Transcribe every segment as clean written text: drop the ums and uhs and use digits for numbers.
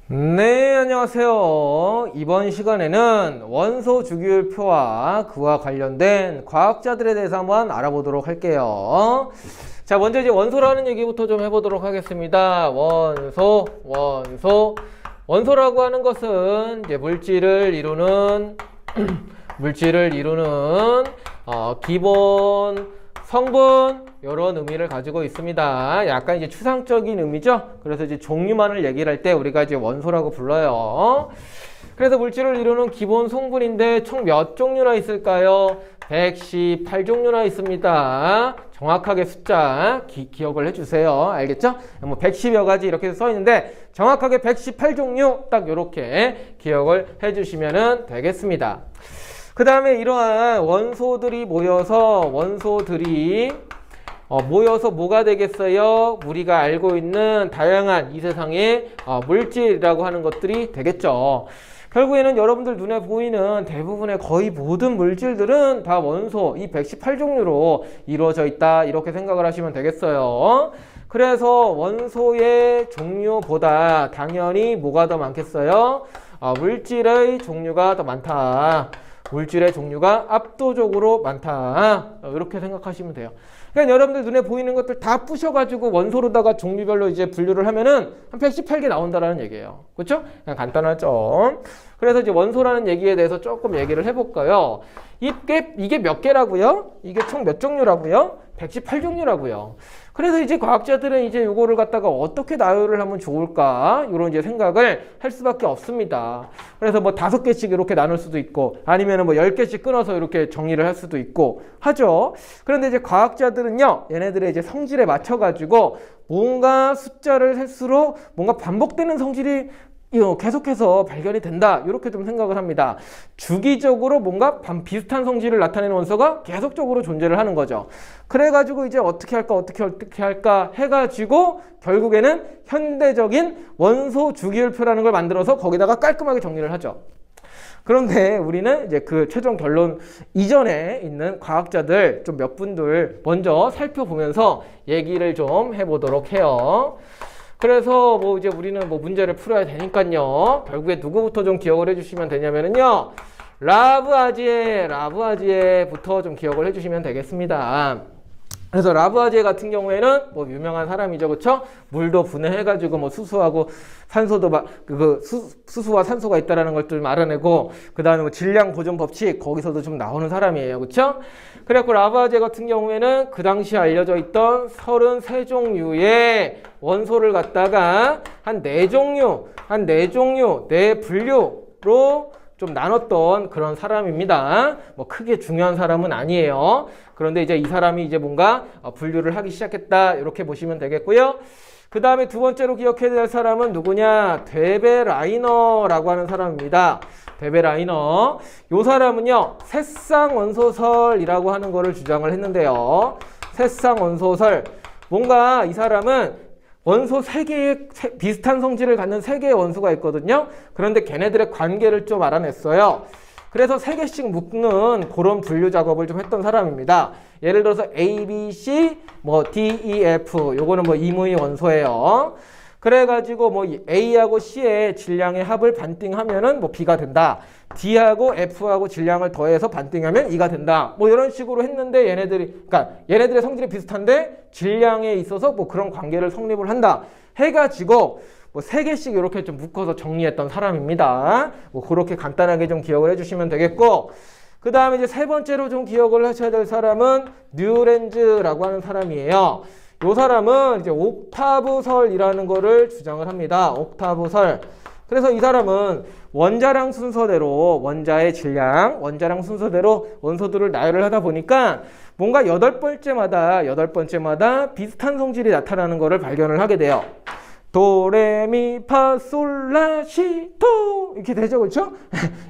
네, 안녕하세요. 이번 시간에는 원소 주기율표와 그와 관련된 과학자들에 대해서 한번 알아보도록 할게요. 자, 먼저 이제 원소라는 얘기부터 좀 해보도록 하겠습니다. 원소라고 하는 것은 이제 물질을 이루는 기본 성분 이런 의미를 가지고 있습니다. 약간 이제 추상적인 의미죠. 그래서 이제 종류만을 얘기를 할 때 우리가 이제 원소라고 불러요. 그래서 물질을 이루는 기본 성분인데 총 몇 종류나 있을까요? 118종류나 있습니다. 정확하게 숫자 기억을 해주세요. 알겠죠? 뭐 110여 가지 이렇게 써 있는데 정확하게 118종류 딱 이렇게 기억을 해주시면 되겠습니다. 그 다음에 이러한 원소들이 모여서 뭐가 되겠어요? 우리가 알고 있는 다양한 이 세상의 물질이라고 하는 것들이 되겠죠. 결국에는 여러분들 눈에 보이는 대부분의 거의 모든 물질들은 다 원소, 이 118종류로 이루어져 있다. 이렇게 생각을 하시면 되겠어요. 그래서 원소의 종류보다 당연히 뭐가 더 많겠어요? 물질의 종류가 더 많다. 물질의 종류가 압도적으로 많다. 이렇게 생각하시면 돼요. 그러니까 여러분들 눈에 보이는 것들 다 부셔가지고 원소로다가 종류별로 이제 분류를 하면은 한 118개 나온다라는 얘기예요. 그렇죠? 그냥 간단하죠. 그래서 이제 원소라는 얘기에 대해서 조금 얘기를 해볼까요? 이게 몇 개라고요? 이게 총 몇 종류라고요? 118종류라고요. 그래서 이제 과학자들은 이제 요거를 갖다가 어떻게 나열을 하면 좋을까? 이런 이제 생각을 할 수밖에 없습니다. 그래서 뭐 5개씩 이렇게 나눌 수도 있고 아니면은 뭐 10개씩 끊어서 이렇게 정리를 할 수도 있고 하죠. 그런데 이제 과학자들은요, 얘네들의 이제 성질에 맞춰가지고 뭔가 숫자를 셀수록 뭔가 반복되는 성질이 계속해서 발견이 된다. 이렇게 좀 생각을 합니다. 주기적으로 뭔가 비슷한 성질을 나타내는 원소가 계속적으로 존재를 하는 거죠. 그래가지고 이제 어떻게 할까 해가지고 결국에는 현대적인 원소 주기율표라는 걸 만들어서 거기다가 깔끔하게 정리를 하죠. 그런데 우리는 이제 그 최종 결론 이전에 있는 과학자들 좀 몇 분들 먼저 살펴보면서 얘기를 좀 해보도록 해요. 그래서 뭐 이제 우리는 뭐 문제를 풀어야 되니까요. 결국에 누구부터 좀 기억을 해주시면 되냐면은요. 라브아지에부터 좀 기억을 해주시면 되겠습니다. 그래서 라브아지에 같은 경우에는 뭐 유명한 사람이죠, 그렇죠? 물도 분해해가지고 뭐 수소하고 산소도 수소와 산소가 있다라는 걸 좀 알아내고 그 다음에 뭐 질량 보존 법칙 거기서도 좀 나오는 사람이에요, 그렇죠? 그래갖고 라브아지에 같은 경우에는 그 당시 알려져 있던 33종류의 원소를 갖다가 한 4분류로 좀 나눴던 그런 사람입니다. 뭐 크게 중요한 사람은 아니에요. 그런데 이제 이 사람이 이제 뭔가 분류를 하기 시작했다. 이렇게 보시면 되겠고요. 그 다음에 두 번째로 기억해야 될 사람은 누구냐? 데베라이너라고 하는 사람입니다. 데베라이너. 요 사람은요, 새쌍원소설이라고 하는 거를 주장을 했는데요. 새쌍원소설. 뭔가 이 사람은 원소 3개의 비슷한 성질을 갖는 3개의 원소가 있거든요. 그런데 걔네들의 관계를 좀 알아냈어요. 그래서 3개씩 묶는 그런 분류 작업을 좀 했던 사람입니다. 예를 들어서 A, B, C, 뭐 D, E, F 요거는 뭐 임의 원소예요. 그래가지고 뭐 A하고 C의 질량의 합을 반띵하면은 뭐 B가 된다. D하고 F하고 질량을 더해서 반띵하면 E가 된다. 뭐 이런 식으로 했는데 얘네들의 성질이 비슷한데 질량에 있어서 뭐 그런 관계를 성립을 한다. 해가지고 뭐 3개씩 이렇게 좀 묶어서 정리했던 사람입니다. 뭐 그렇게 간단하게 좀 기억을 해주시면 되겠고, 그 다음에 이제 세 번째로 좀 기억을 하셔야 될 사람은 뉴렌즈라고 하는 사람이에요. 이 사람은 이제 옥타브설이라는 거를 주장을 합니다. 옥타브설. 그래서 이 사람은 원자량 순서대로 원자의 질량, 원자량 순서대로 원소들을 나열을 하다 보니까 뭔가 8번째마다 비슷한 성질이 나타나는 거를 발견을 하게 돼요. 도레미파솔라시도 이렇게 되죠, 그렇죠?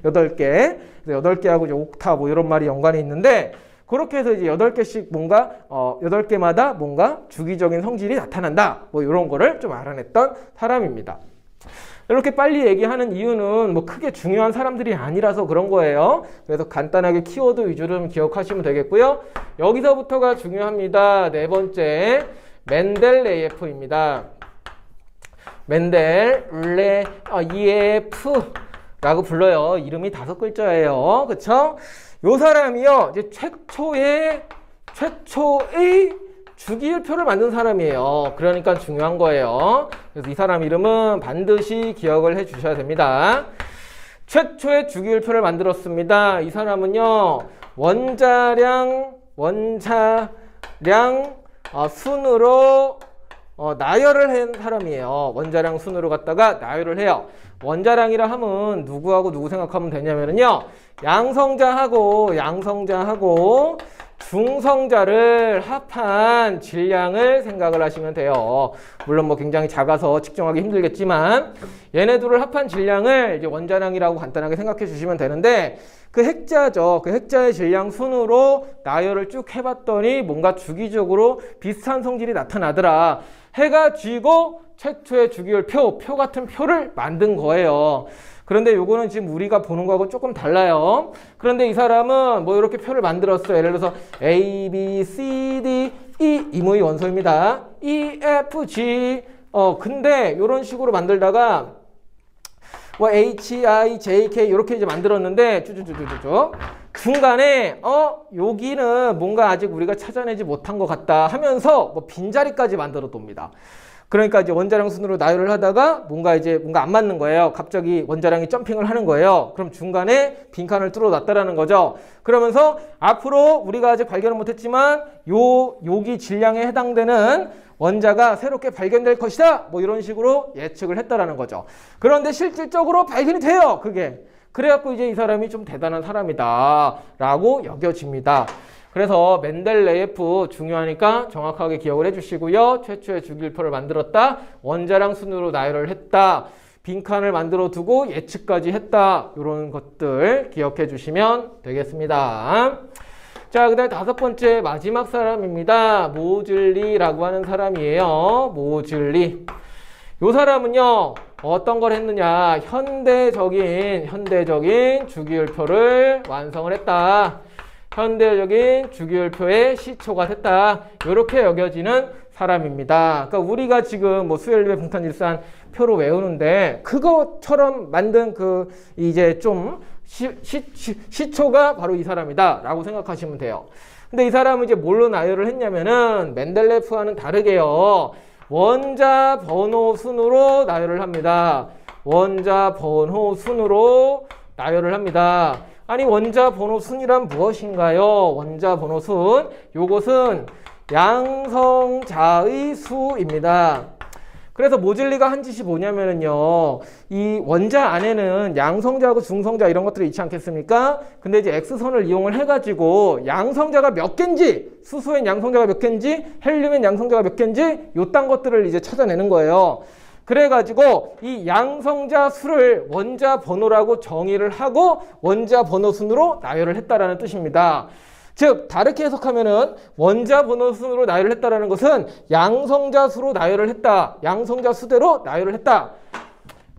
8개. 8개하고 이제 옥타 뭐 이런 말이 연관이 있는데, 그렇게 해서 이제 8개씩 뭔가 8개마다 뭔가 주기적인 성질이 나타난다. 뭐 이런 거를 좀 알아냈던 사람입니다. 이렇게 빨리 얘기하는 이유는 뭐 크게 중요한 사람들이 아니라서 그런 거예요. 그래서 간단하게 키워드 위주로 좀 기억하시면 되겠고요. 여기서부터가 중요합니다. 네 번째, 멘델레예프입니다. 멘델레예프라고 불러요. 이름이 5글자예요. 그쵸? 요 사람이요, 이제 최초의 주기율표를 만든 사람이에요. 그러니까 중요한 거예요. 그래서 이 사람 이름은 반드시 기억을 해 주셔야 됩니다. 최초의 주기율표를 만들었습니다. 이 사람은요, 원자량 순으로 나열을 한 사람이에요. 원자량 순으로 갖다가 나열을 해요. 원자량이라 하면 누구하고 누구 생각하면 되냐면요, 양성자하고 중성자를 합한 질량을 생각을 하시면 돼요. 물론 뭐 굉장히 작아서 측정하기 힘들겠지만 얘네들을 합한 질량을 이제 원자량이라고 간단하게 생각해 주시면 되는데, 그 핵자죠. 그 핵자의 질량 순으로 나열을 쭉 해봤더니 뭔가 주기적으로 비슷한 성질이 나타나더라 해가지고 최초의 주기율표, 표 같은 표를 만든 거예요. 그런데 요거는 지금 우리가 보는 거하고 조금 달라요. 그런데 이 사람은 뭐 이렇게 표를 만들었어요. 예를 들어서 A, B, C, D, E 이모의 원소입니다. E, F, G. 근데 이런 식으로 만들다가 뭐 H, I, J, K 이렇게 이제 만들었는데 쭈쭈쭈쭈쭈 중간에 여기는 뭔가 아직 우리가 찾아내지 못한 것 같다 하면서 뭐 빈자리까지 만들어 둡니다. 그러니까 이제 원자량 순으로 나열을 하다가 뭔가 안 맞는 거예요. 갑자기 원자량이 점핑을 하는 거예요. 그럼 중간에 빈칸을 뚫어놨다라는 거죠. 그러면서 앞으로 우리가 아직 발견을 못했지만 여기 질량에 해당되는 원자가 새롭게 발견될 것이다. 뭐 이런 식으로 예측을 했다라는 거죠. 그런데 실질적으로 발견이 돼요. 그게. 그래갖고 이제 이 사람이 좀 대단한 사람이다 라고 여겨집니다. 그래서 멘델레예프 중요하니까 정확하게 기억을 해주시고요. 최초의 주기율표를 만들었다. 원자량 순으로 나열을 했다. 빈칸을 만들어 두고 예측까지 했다. 이런 것들 기억해 주시면 되겠습니다. 자, 그 다음에 5번째 마지막 사람입니다. 모즐리라고 하는 사람이에요. 모즐리. 이 사람은요, 어떤 걸 했느냐. 현대적인 주기율표를 완성을 했다. 현대적인 주기율표의 시초가 됐다. 이렇게 여겨지는 사람입니다. 그러니까 우리가 지금 뭐 수열배 분탄질산 표로 외우는데 그것처럼 만든 이제 좀 시초가 바로 이 사람이다 라고 생각하시면 돼요. 근데 이 사람은 이제 뭘로 나열을 했냐면은 멘델레프와는 다르게요, 원자 번호 순으로 나열을 합니다. 원자 번호 순으로 나열을 합니다. 아니, 원자 번호 순이란 무엇인가요? 원자 번호 순, 요것은 양성자의 수입니다. 그래서 모즐리가 한 짓이 뭐냐면은요, 이 원자 안에는 양성자하고 중성자 이런 것들이 있지 않겠습니까? 근데 이제 X선을 이용을 해가지고 양성자가 몇 개인지, 수소엔 양성자가 몇 개인지, 헬륨엔 양성자가 몇 개인지 요딴 것들을 이제 찾아내는 거예요. 그래가지고 이 양성자 수를 원자 번호라고 정의를 하고 원자 번호 순으로 나열을 했다라는 뜻입니다. 즉 다르게 해석하면은 원자 번호 순으로 나열을 했다라는 것은 양성자 수로 나열을 했다. 양성자 수대로 나열을 했다.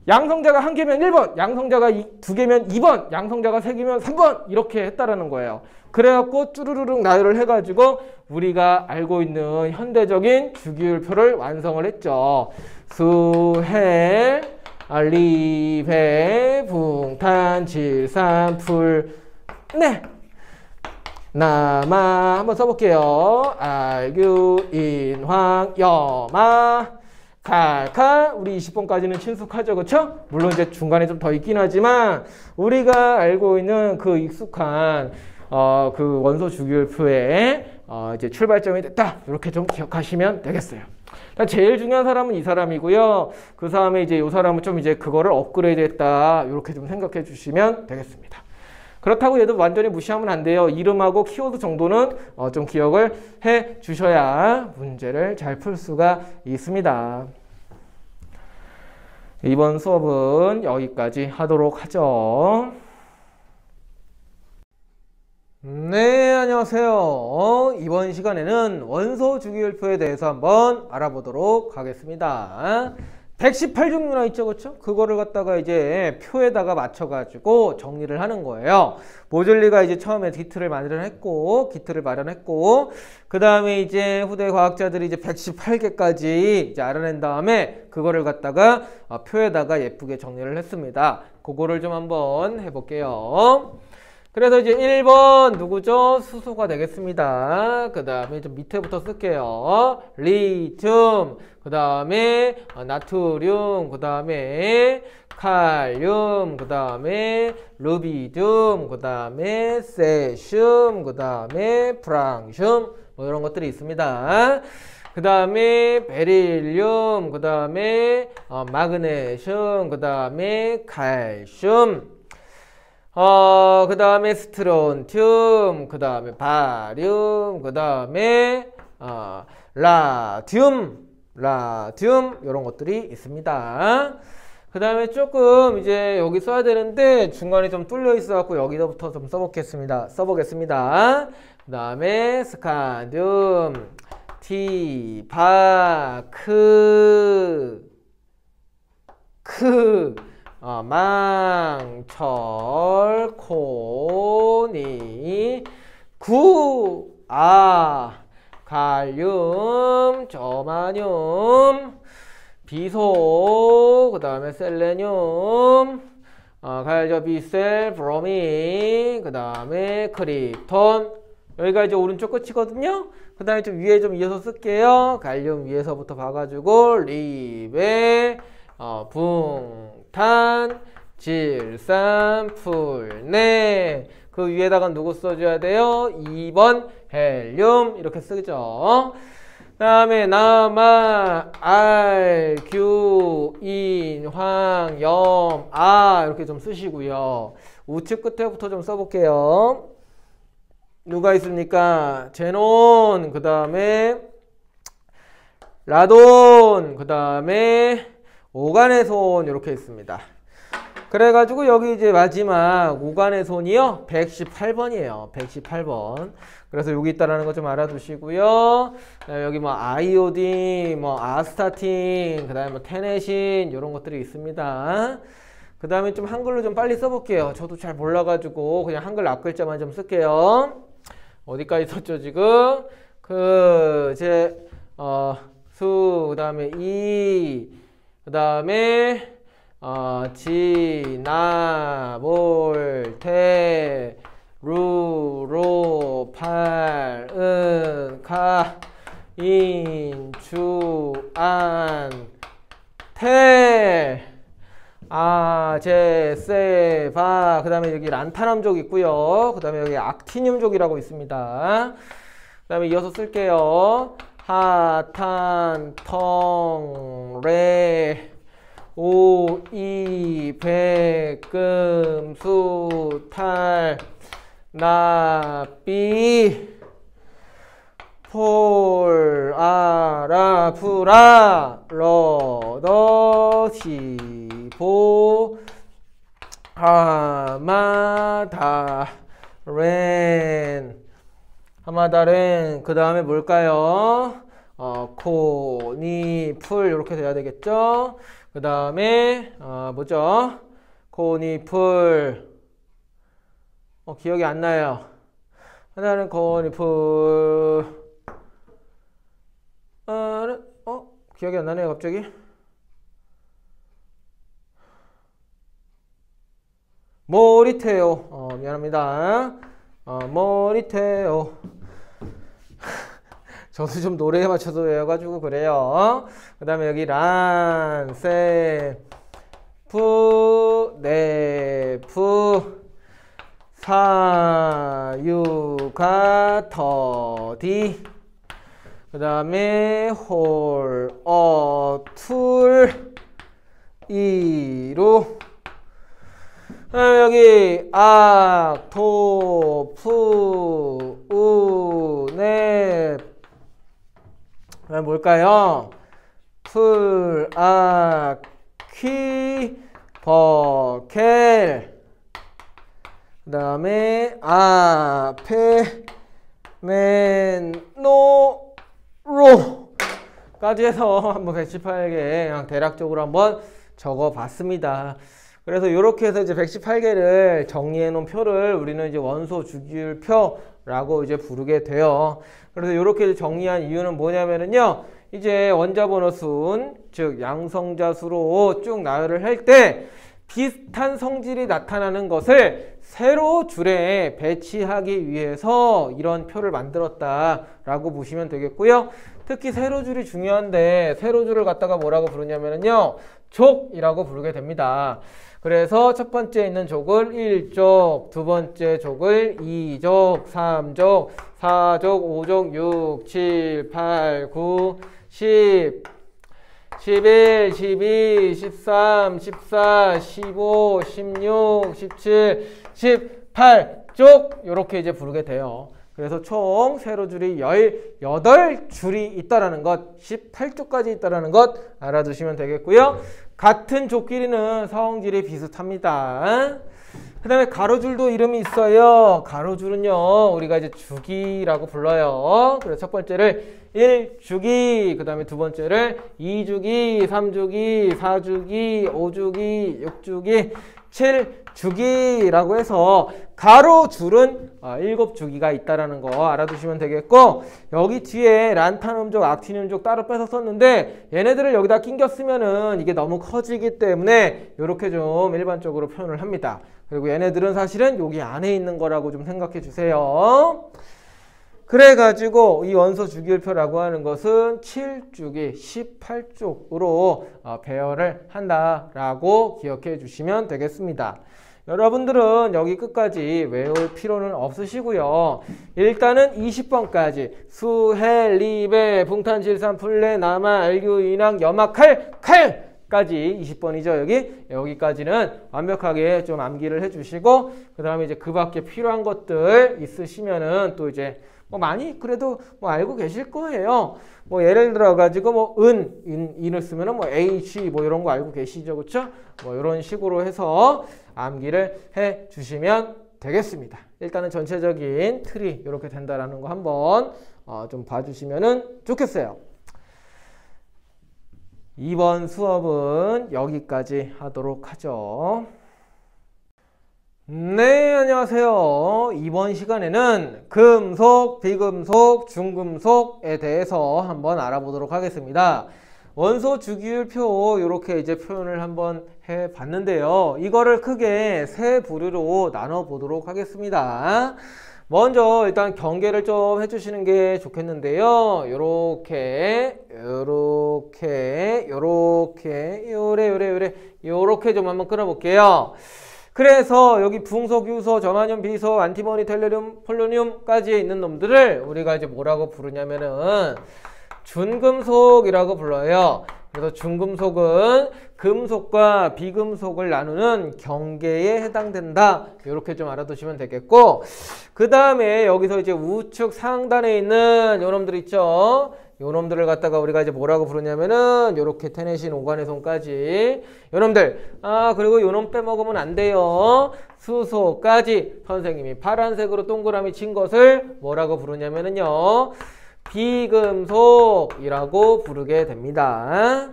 양성자가 1개면 1번, 양성자가 2개면 2번, 양성자가 3개면 3번 이렇게 했다라는 거예요. 그래갖고 쭈루루룩 나열을 해가지고 우리가 알고 있는 현대적인 주기율표를 완성을 했죠. 수, 헬, 리배, 붕탄, 질산, 풀, 네. 남아 한번 써볼게요. 알규, 인황, 염화, 칼칼. 우리 20번까지는 친숙하죠, 그쵸? 물론 이제 중간에 좀 더 있긴 하지만 우리가 알고 있는 그 익숙한 그 원소 주기율표의 이제 출발점이 됐다. 이렇게 좀 기억하시면 되겠어요. 제일 중요한 사람은 이 사람이고요. 그 다음에 이제 이 사람은 좀 이제 그거를 업그레이드 했다. 이렇게 좀 생각해 주시면 되겠습니다. 그렇다고 얘도 완전히 무시하면 안 돼요. 이름하고 키워드 정도는 좀 기억을 해 주셔야 문제를 잘 풀 수가 있습니다. 이번 수업은 여기까지 하도록 하죠. 네, 안녕하세요. 이번 시간에는 원소 주기율표에 대해서 한번 알아보도록 하겠습니다. 118종류나 있죠, 그렇죠? 그거를 갖다가 이제 표에다가 맞춰가지고 정리를 하는 거예요. 모즐리가 이제 처음에 기틀을 마련했고, 그 다음에 이제 후대 과학자들이 이제 118개까지 이제 알아낸 다음에 그거를 갖다가 표에다가 예쁘게 정리를 했습니다. 그거를 좀 한번 해볼게요. 그래서 이제 1번 누구죠? 수소가 되겠습니다. 그 다음에 좀 밑에부터 쓸게요. 리튬, 그 다음에 나트륨, 그 다음에 칼륨, 그 다음에 루비듐, 그 다음에 세슘, 그 다음에 프랑슘, 뭐 이런 것들이 있습니다. 그 다음에 베릴륨, 그 다음에 마그네슘, 그 다음에 칼슘, 그 다음에 스트론튬, 그 다음에 바륨, 그 다음에 라듐, 이런 것들이 있습니다. 그 다음에 조금 이제 여기 써야 되는데 중간에 좀 뚫려 있어갖고 여기서부터 좀 써보겠습니다. 그 다음에 스칸듐, 망철, 코니, 갈륨, 저마늄, 비소, 그 다음에 셀레늄, 갈저비셀, 브로민, 그 다음에 크립톤. 여기가 이제 오른쪽 끝이거든요. 그 다음에 좀 위에 좀 이어서 쓸게요. 갈륨 위에서부터 봐가지고 리베, 붕탄, 질산, 풀네. 그 위에다가 누구 써줘야 돼요? 2번 헬륨 이렇게 쓰죠. 그 다음에 남아, 알, 규, 인, 황, 염, 이렇게 좀 쓰시고요. 우측 끝에부터 좀 써볼게요. 누가 있습니까? 제논, 그 다음에 라돈, 그 다음에 오가네손 이렇게 있습니다. 그래가지고 여기 이제 마지막 오가네손이요 118번이에요. 118번. 그래서 여기 있다라는 거 좀 알아두시고요. 여기 뭐 아이오딘, 뭐 아스타틴, 그 다음에 뭐 테네신 이런 것들이 있습니다. 그 다음에 좀 한글로 좀 빨리 써볼게요. 저도 잘 몰라가지고 그냥 한글 앞글자만 좀 쓸게요. 어디까지 썼죠 지금? 수, 그 다음에 이, 그 다음에 지나, 몰, 테, 루, 로, 팔, 은, 가, 인, 주, 안, 테, 제, 세, 바. 그 다음에 여기 란타남족 있고요. 그 다음에 여기 악티늄족이라고 있습니다. 그 다음에 이어서 쓸게요. 하, 탄, 텅, 레, 오, 이, 백, 금, 수, 탈, 나, 비, 폴, 라, 프라, 러, 더, 시, 보, 하마다, 렌. 하마다렌. 그 다음에 뭘까요? 코니, 풀 이렇게 돼야 되겠죠? 그 다음에 뭐죠? 코니, 풀. 기억이 안 나요. 하나는 코니, 풀. 기억이 안 나네요, 갑자기. 모리테오. 미안합니다. 모리테오. 저도 좀 노래에 맞춰서 외워가지고 그래요. 그 다음에 여기 란, 세, 푸, 네, 푸, 사, 유, 가, 더, 디. 그 다음에 홀, 툴, 이루. 여기 악, 도, 푸, 우, 네. 뭘까요? 풀, 악, 퀴, 버켈. 그 다음에 앞에 맨, 노, 로. 까지 해서 한번 118개 그냥 대략적으로 한번 적어봤습니다. 그래서 이렇게 해서 이제 118개를 정리해 놓은 표를 우리는 이제 원소 주기율표라고 이제 부르게 돼요. 그래서 이렇게 정리한 이유는 뭐냐면은요, 이제 원자번호 순, 즉 양성자 수로 쭉 나열을 할 때 비슷한 성질이 나타나는 것을 세로 줄에 배치하기 위해서 이런 표를 만들었다라고 보시면 되겠고요. 특히 세로줄이 중요한데 세로줄을 갖다가 뭐라고 부르냐면요, 족이라고 부르게 됩니다. 그래서 첫 번째 있는 족을 1족, 두 번째 족을 2족, 3족, 4족, 5족, 6, 7, 8, 9, 10, 11, 12, 13, 14, 15, 16, 17, 18쪽 이렇게 이제 부르게 돼요. 그래서 총 세로줄이 18줄이 있다라는 것, 18쪽까지 있다라는 것 알아두시면 되겠고요. 같은 족끼리는 성질이 비슷합니다. 그 다음에 가로줄도 이름이 있어요. 가로줄은요, 우리가 이제 주기라고 불러요. 그래서 첫 번째를 1주기, 그 다음에 두 번째를 2주기, 3주기, 4주기, 5주기, 6주기, 7주기라고 해서 가로줄은 7주기가 있다라는 거 알아두시면 되겠고, 여기 뒤에 란탄음족, 악틴음족 따로 빼서 썼는데 얘네들을 여기다 낑겨 쓰면은 이게 너무 커지기 때문에 이렇게 좀 일반적으로 표현을 합니다. 그리고 얘네들은 사실은 여기 안에 있는 거라고 좀 생각해 주세요. 그래가지고 이 원소 주기율표라고 하는 것은 7주기 18쪽으로 배열을 한다라고 기억해 주시면 되겠습니다. 여러분들은 여기 끝까지 외울 필요는 없으시고요. 일단은 20번까지 수, 해, 리, 배, 붕탄, 질산, 풀레, 남아, 알규, 인왕, 염화, 칼까지 20번이죠. 여기까지는 완벽하게 좀 암기를 해주시고, 그 다음에 이제 그 밖에 필요한 것들 있으시면은 또 이제 뭐 많이 그래도 뭐 알고 계실 거예요. 뭐 예를 들어 가지고 뭐 인을 쓰면은 뭐 H 뭐 이런 거 알고 계시죠, 그렇죠? 뭐 이런 식으로 해서 암기를 해 주시면 되겠습니다. 일단은 전체적인 틀이 이렇게 된다라는 거 한번 좀 봐주시면은 좋겠어요. 이번 수업은 여기까지 하도록 하죠. 네, 안녕하세요. 이번 시간에는 금속, 비금속, 중금속에 대해서 한번 알아보도록 하겠습니다. 원소 주기율표 이렇게 이제 표현을 한번 해 봤는데요. 이거를 크게 세 부류로 나눠 보도록 하겠습니다. 먼저 일단 경계를 좀 해주시는 게 좋겠는데요. 요렇게 좀 한번 끊어볼게요. 그래서 여기 붕소, 규소, 점화뇽, 비소, 안티모니, 텔레륨, 폴로늄까지 있는 놈들을 우리가 이제 뭐라고 부르냐면은 준금속이라고 불러요. 그래서 준금속은 금속과 비금속을 나누는 경계에 해당된다. 이렇게 좀 알아두시면 되겠고, 그 다음에 여기서 이제 우측 상단에 있는 요놈들 있죠. 요놈들을 갖다가 우리가 이제 뭐라고 부르냐면은 요렇게 테네신, 오가네손까지 요놈들, 그리고 요놈 빼먹으면 안 돼요. 수소까지 선생님이 파란색으로 동그라미 친 것을 뭐라고 부르냐면은요, 비금속이라고 부르게 됩니다.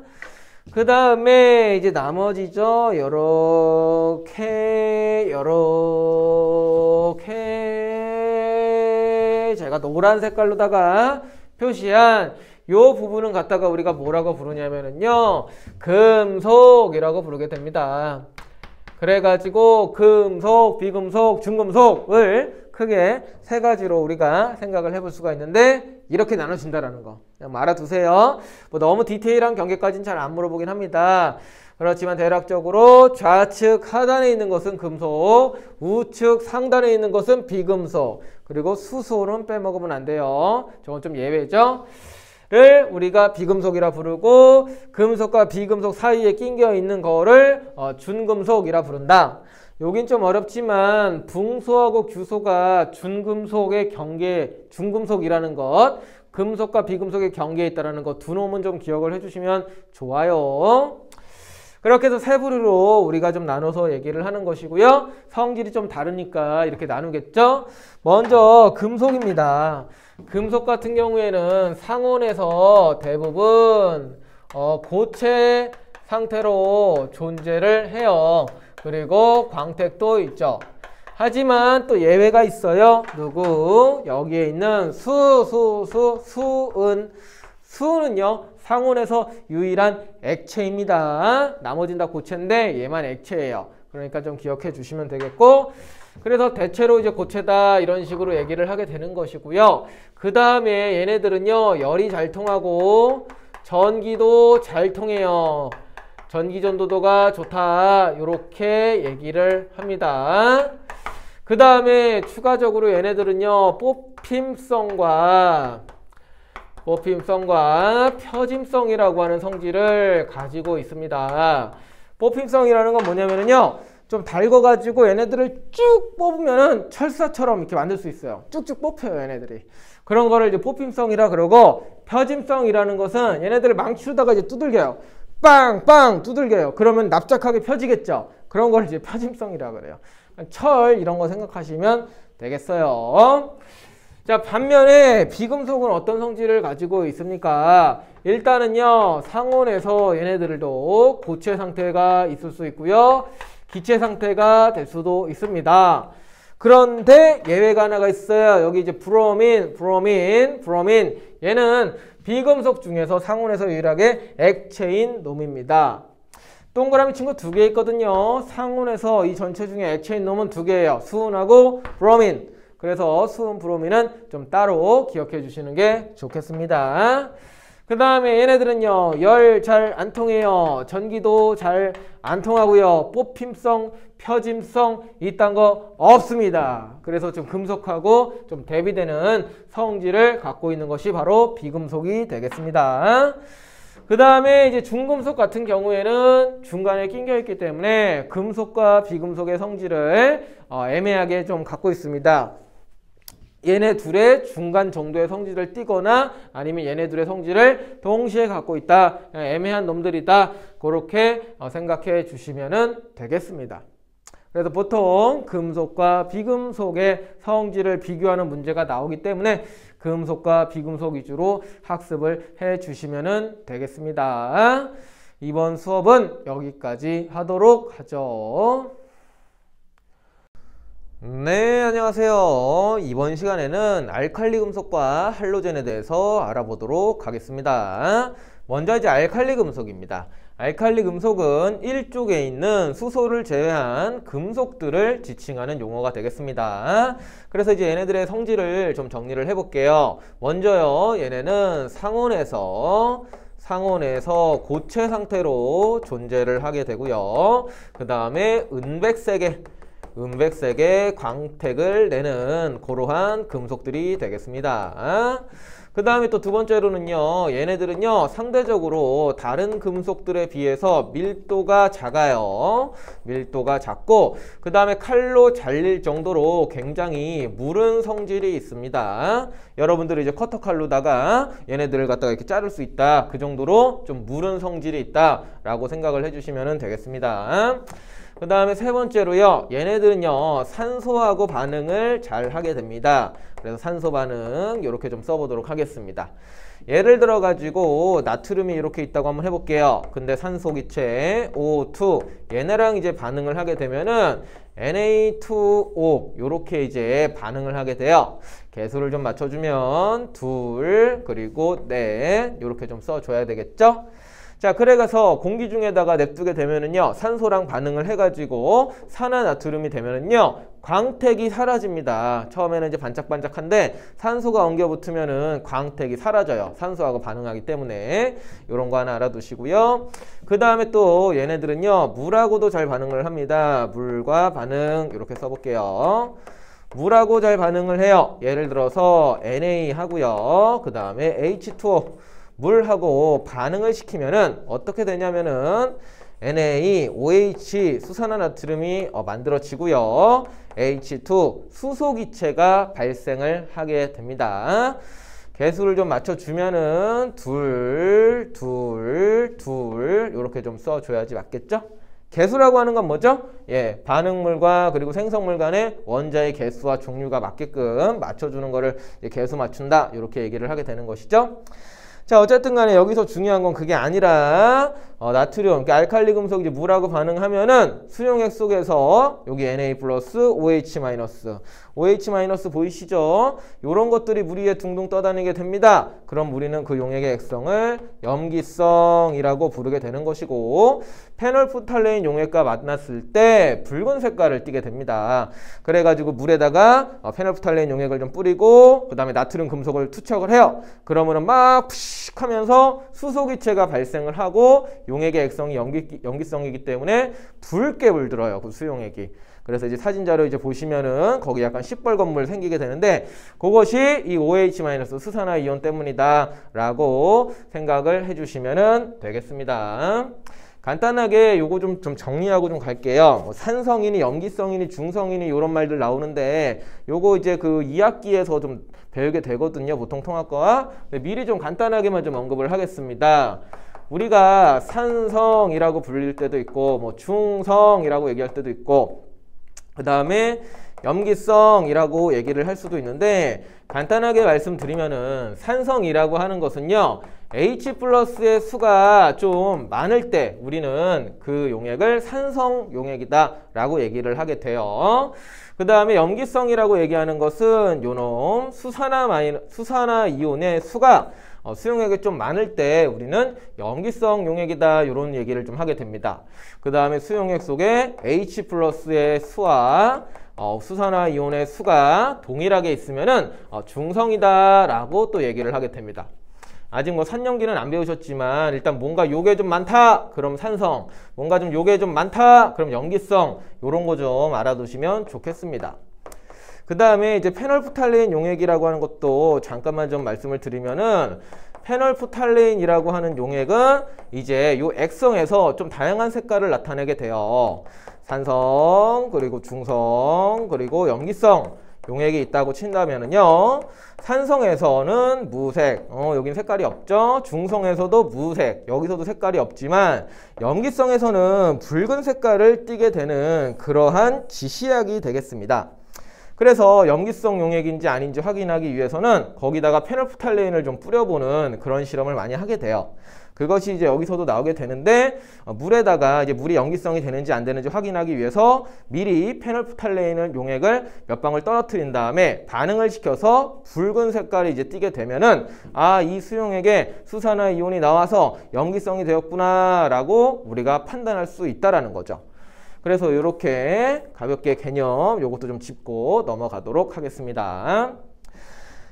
그 다음에 이제 나머지죠. 요렇게 제가 노란 색깔로다가 표시한 요 부분은 갖다가 우리가 뭐라고 부르냐면은요, 금속이라고 부르게 됩니다. 그래가지고 금속, 비금속, 중금속을 크게 세 가지로 우리가 생각을 해볼 수가 있는데 이렇게 나눠진다라는 거 그냥 알아두세요. 뭐 너무 디테일한 경계까지는 잘 안 물어보긴 합니다. 그렇지만 대략적으로 좌측 하단에 있는 것은 금속, 우측 상단에 있는 것은 비금속, 그리고 수소는 빼먹으면 안 돼요. 저건 좀 예외죠. 를 우리가 비금속이라 부르고, 금속과 비금속 사이에 낑겨 있는 거를 준금속이라 부른다. 여긴 좀 어렵지만 붕소하고 규소가 준금속의 경계, 준금속이라는 것, 금속과 비금속의 경계에 있다는 것 두 놈은 좀 기억을 해주시면 좋아요. 그렇게 해서 세 부류로 우리가 좀 나눠서 얘기를 하는 것이고요. 성질이 좀 다르니까 이렇게 나누겠죠. 먼저 금속입니다. 금속 같은 경우에는 상온에서 대부분 고체 상태로 존재를 해요. 그리고 광택도 있죠. 하지만 또 예외가 있어요. 누구? 여기에 있는 수은. 수은은요, 상온에서 유일한 액체입니다. 나머진 다 고체인데 얘만 액체예요. 그러니까 좀 기억해 주시면 되겠고, 그래서 대체로 이제 고체다 이런 식으로 얘기를 하게 되는 것이고요. 그 다음에 얘네들은요, 열이 잘 통하고 전기도 잘 통해요. 전기 전도도가 좋다 이렇게 얘기를 합니다. 그 다음에 추가적으로 얘네들은요, 뽑힘성과 펴짐성이라고 하는 성질을 가지고 있습니다. 뽑힘성이라는 건 뭐냐면요, 좀 달궈가지고 얘네들을 쭉 뽑으면은 철사처럼 이렇게 만들 수 있어요. 쭉쭉 뽑혀요, 얘네들이. 그런 거를 이제 뽑힘성이라 그러고, 펴짐성이라는 것은 얘네들을 망치로다가 이제 두들겨요. 빵빵 두들겨요. 그러면 납작하게 펴지겠죠. 그런 걸 이제 펴짐성이라 그래요. 철 이런 거 생각하시면 되겠어요. 자, 반면에 비금속은 어떤 성질을 가지고 있습니까? 일단은요, 상온에서 얘네들도 고체 상태가 있을 수 있고요, 기체 상태가 될 수도 있습니다. 그런데 예외가 하나가 있어요. 여기 이제 브로민. 얘는 비금속 중에서 상온에서 유일하게 액체인 놈입니다. 동그라미 친구 두 개 있거든요. 상온에서 이 전체 중에 액체인 놈은 두 개예요. 수은하고 브로민. 그래서 수은, 브로민은 좀 따로 기억해 주시는 게 좋겠습니다. 그 다음에 얘네들은요, 열 잘 안 통해요. 전기도 잘 안 통하고요. 뽑힘성, 펴짐성 이딴 거 없습니다. 그래서 좀 금속하고 좀 대비되는 성질을 갖고 있는 것이 바로 비금속이 되겠습니다. 그 다음에 이제 중금속 같은 경우에는 중간에 낑겨 있기 때문에 금속과 비금속의 성질을 애매하게 좀 갖고 있습니다. 얘네 둘의 중간 정도의 성질을 띠거나 아니면 얘네 둘의 성질을 동시에 갖고 있다. 애매한 놈들이다. 그렇게 생각해 주시면 되겠습니다. 그래서 보통 금속과 비금속의 성질을 비교하는 문제가 나오기 때문에 금속과 비금속 위주로 학습을 해 주시면 되겠습니다. 이번 수업은 여기까지 하도록 하죠. 네, 안녕하세요. 이번 시간에는 알칼리 금속과 할로젠에 대해서 알아보도록 하겠습니다. 먼저 이제 알칼리 금속입니다. 알칼리 금속은 일족에 있는 수소를 제외한 금속들을 지칭하는 용어가 되겠습니다. 그래서 이제 얘네들의 성질을 좀 정리를 해볼게요. 먼저요, 얘네는 상온에서 고체 상태로 존재를 하게 되고요. 그 다음에 은백색의 광택을 내는 그러한 금속들이 되겠습니다. 그 다음에 또 두 번째로는요, 얘네들은요, 상대적으로 다른 금속들에 비해서 밀도가 작아요. 밀도가 작고, 그 다음에 칼로 잘릴 정도로 굉장히 무른 성질이 있습니다. 여러분들이 이제 커터 칼로다가 얘네들을 갖다가 이렇게 자를 수 있다. 그 정도로 좀 무른 성질이 있다. 라고 생각을 해주시면 되겠습니다. 그 다음에 세 번째로요, 얘네들은요, 산소하고 반응을 잘 하게 됩니다. 그래서 산소 반응 이렇게 좀 써보도록 하겠습니다. 예를 들어 가지고 나트륨이 이렇게 있다고 한번 해볼게요. 근데 산소 기체 O2 얘네랑 이제 반응을 하게 되면은 Na2O 이렇게 이제 반응을 하게 돼요. 개수를 좀 맞춰주면 2 그리고 4 이렇게 좀 써줘야 되겠죠. 자, 그래서 공기 중에다가 냅두게 되면은요, 산소랑 반응을 해가지고 산화나트륨이 되면은요, 광택이 사라집니다. 처음에는 이제 반짝반짝한데 산소가 엉겨 붙으면은 광택이 사라져요. 산소하고 반응하기 때문에. 요런 거 하나 알아두시고요. 그 다음에 또 얘네들은요, 물하고도 잘 반응을 합니다. 물과 반응 이렇게 써볼게요. 물하고 잘 반응을 해요. 예를 들어서 Na 하고요. 그 다음에 H2O 물하고 반응을 시키면은 어떻게 되냐면은 NaOH 수산화나트륨이 만들어지고요. H2 수소기체가 발생을 하게 됩니다. 개수를 좀 맞춰주면은 둘, 둘, 둘 이렇게 좀 써줘야지 맞겠죠? 개수라고 하는 건 뭐죠? 예, 반응물과 그리고 생성물 간의 원자의 개수와 종류가 맞게끔 맞춰주는 거를 개수 맞춘다 이렇게 얘기를 하게 되는 것이죠. 자, 어쨌든 간에 여기서 중요한 건 그게 아니라 나트륨, 그러니까 알칼리 금속이 이제 물하고 반응하면은 수용액 속에서 여기 Na 플러스 OH 마이너스 OH 마이너스 보이시죠? 요런 것들이 물 위에 둥둥 떠다니게 됩니다. 그럼 우리는 그 용액의 액성을 염기성이라고 부르게 되는 것이고, 페놀프탈레인 용액과 만났을 때 붉은 색깔을 띠게 됩니다. 그래가지고 물에다가 페놀프탈레인 용액을 좀 뿌리고 그 다음에 나트륨 금속을 투척을 해요. 그러면은 막 푸식 하면서 수소기체가 발생을 하고 용액의 액성이 염기성이기 때문에 붉게 물들어요. 그 수용액이. 그래서 이제 사진자료 이제 보시면은 거기 약간 시뻘건 물 생기게 되는데 그것이 이 OH- 수산화 이온 때문이다 라고 생각을 해주시면 되겠습니다. 간단하게 요거 좀 정리하고 좀 갈게요. 뭐 산성이니 염기성이니 중성이니 이런 말들 나오는데 요거 이제 그 2학기에서 좀 배우게 되거든요. 보통 통합과. 미리 좀 간단하게만 좀 언급을 하겠습니다. 우리가 산성이라고 불릴 때도 있고 뭐 중성이라고 얘기할 때도 있고 그 다음에 염기성이라고 얘기를 할 수도 있는데, 간단하게 말씀드리면은 산성이라고 하는 것은요, H 플러스의 수가 좀 많을 때 우리는 그 용액을 산성 용액이다 라고 얘기를 하게 돼요. 그 다음에 염기성이라고 얘기하는 것은 요놈 수산화 이온의 수가 수용액이 좀 많을 때 우리는 염기성 용액이다 이런 얘기를 좀 하게 됩니다. 그 다음에 수용액 속에 H 플러스의 수와 수산화 이온의 수가 동일하게 있으면은 중성이다 라고 또 얘기를 하게 됩니다. 아직 뭐 산염기는 안 배우셨지만 일단 뭔가 요게 좀 많다 그럼 산성, 뭔가 좀 요게 좀 많다 그럼 염기성, 요런 거 좀 알아두시면 좋겠습니다. 그 다음에 이제 페놀프탈레인 용액이라고 하는 것도 잠깐만 좀 말씀을 드리면은, 페놀프탈레인이라고 하는 용액은 이제 요 액성에서 좀 다양한 색깔을 나타내게 돼요. 산성, 그리고 중성, 그리고 염기성 용액이 있다고 친다면은요, 산성에서는 무색, 여긴 색깔이 없죠. 중성에서도 무색, 여기서도 색깔이 없지만 염기성에서는 붉은 색깔을 띠게 되는 그러한 지시약이 되겠습니다. 그래서 염기성 용액인지 아닌지 확인하기 위해서는 거기다가 페놀프탈레인을 좀 뿌려보는 그런 실험을 많이 하게 돼요. 그것이 이제 여기서도 나오게 되는데, 물에다가 이제 물이 염기성이 되는지 안 되는지 확인하기 위해서 미리 페놀프탈레인을 용액을 몇 방울 떨어뜨린 다음에 반응을 시켜서 붉은 색깔이 이제 띠게 되면은 이 수용액에 수산화 이온이 나와서 염기성이 되었구나 라고 우리가 판단할 수 있다라는 거죠. 그래서 이렇게 가볍게 개념 요것도 좀 짚고 넘어가도록 하겠습니다.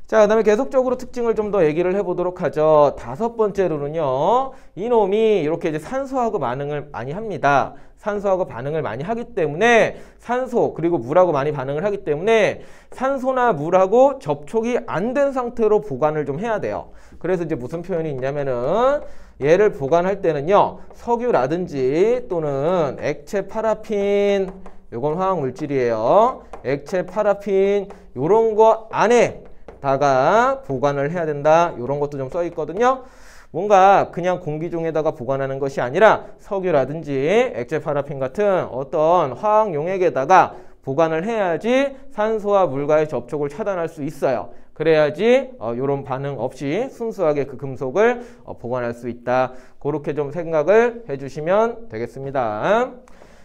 자, 그 다음에 계속적으로 특징을 좀 더 얘기를 해보도록 하죠. 5번째로는요, 이놈이 이렇게 이제 산소하고 반응을 많이 합니다. 산소하고 반응을 많이 하기 때문에 산소 그리고 물하고 많이 반응을 하기 때문에 산소나 물하고 접촉이 안 된 상태로 보관을 좀 해야 돼요. 그래서 이제 무슨 표현이 있냐면은, 얘를 보관할 때는요, 석유라든지 또는 액체 파라핀, 요건 화학 물질이에요. 액체 파라핀 요런 거 안에 다가 보관을 해야 된다. 이런 것도 좀 써 있거든요. 뭔가 그냥 공기 중에다가 보관하는 것이 아니라 석유라든지 액체 파라핀 같은 어떤 화학 용액에다가 보관을 해야지 산소와 물과의 접촉을 차단할 수 있어요. 그래야지 이런 반응 없이 순수하게 그 금속을 보관할 수 있다. 그렇게 좀 생각을 해주시면 되겠습니다.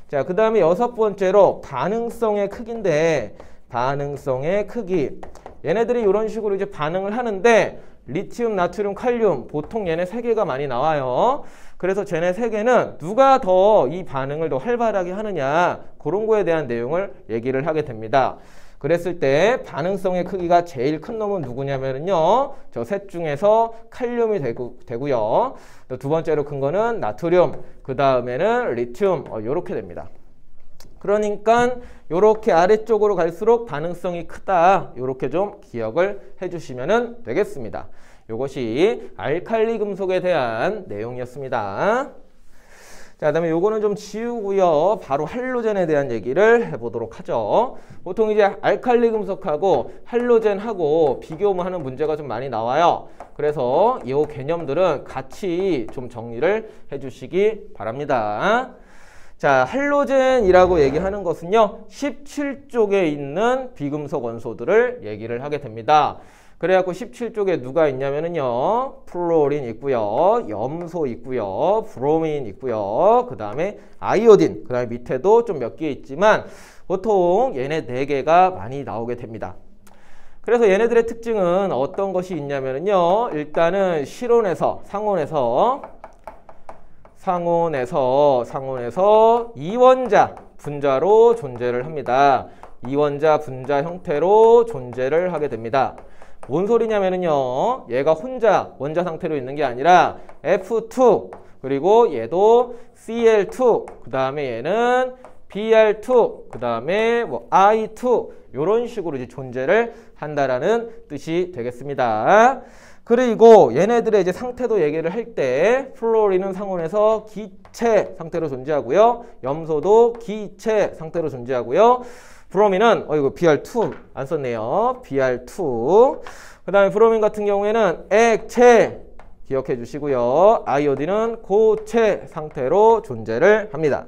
자, 그 다음에 6번째로 반응성의 크기인데, 반응성의 크기. 얘네들이 이런 식으로 이제 반응을 하는데, 리튬, 나트륨, 칼륨 보통 얘네 3개가 많이 나와요. 그래서 쟤네 3개는 누가 더 이 반응을 더 활발하게 하느냐, 그런 거에 대한 내용을 얘기를 하게 됩니다. 그랬을 때 반응성의 크기가 제일 큰 놈은 누구냐면요, 저 셋 중에서 칼륨이 되고요. 또 두 번째로 큰 거는 나트륨, 그 다음에는 리튬, 요렇게 됩니다. 그러니까 요렇게 아래쪽으로 갈수록 반응성이 크다, 요렇게 좀 기억을 해주시면 되겠습니다. 요것이 알칼리 금속에 대한 내용이었습니다. 자, 그다음에 요거는 좀 지우고요. 바로 할로젠에 대한 얘기를 해보도록 하죠. 보통 이제 알칼리 금속하고 할로젠하고 비교하는 문제가 좀 많이 나와요. 그래서 이 개념들은 같이 좀 정리를 해주시기 바랍니다. 자, 할로젠이라고 얘기하는 것은요, 17쪽에 있는 비금속 원소들을 얘기를 하게 됩니다. 그래갖고 17쪽에 누가 있냐면은요, 플로린 있고요, 염소 있고요, 브로민 있고요, 그 다음에 아이오딘, 그 다음에 밑에도 좀 몇 개 있지만 보통 얘네 4개가 많이 나오게 됩니다. 그래서 얘네들의 특징은 어떤 것이 있냐면은요, 일단은 실온에서, 상온에서 이원자 분자로 존재를 합니다. 이원자 분자 형태로 존재를 하게 됩니다. 뭔 소리냐면은요, 얘가 혼자 원자 상태로 있는 게 아니라 F2, 그리고 얘도 Cl2, 그 다음에 얘는 Br2, 그 다음에 뭐 I2, 이런 식으로 이제 존재를 한다라는 뜻이 되겠습니다. 그리고 얘네들의 이제 상태도 얘기를 할 때 플로린은 상온에서 기체 상태로 존재하고요. 염소도 기체 상태로 존재하고요. 브로민은 이거 Br2 안 썼네요. Br2. 그 다음에 브로민 같은 경우에는 액체 기억해 주시고요. 아이오딘은 고체 상태로 존재를 합니다.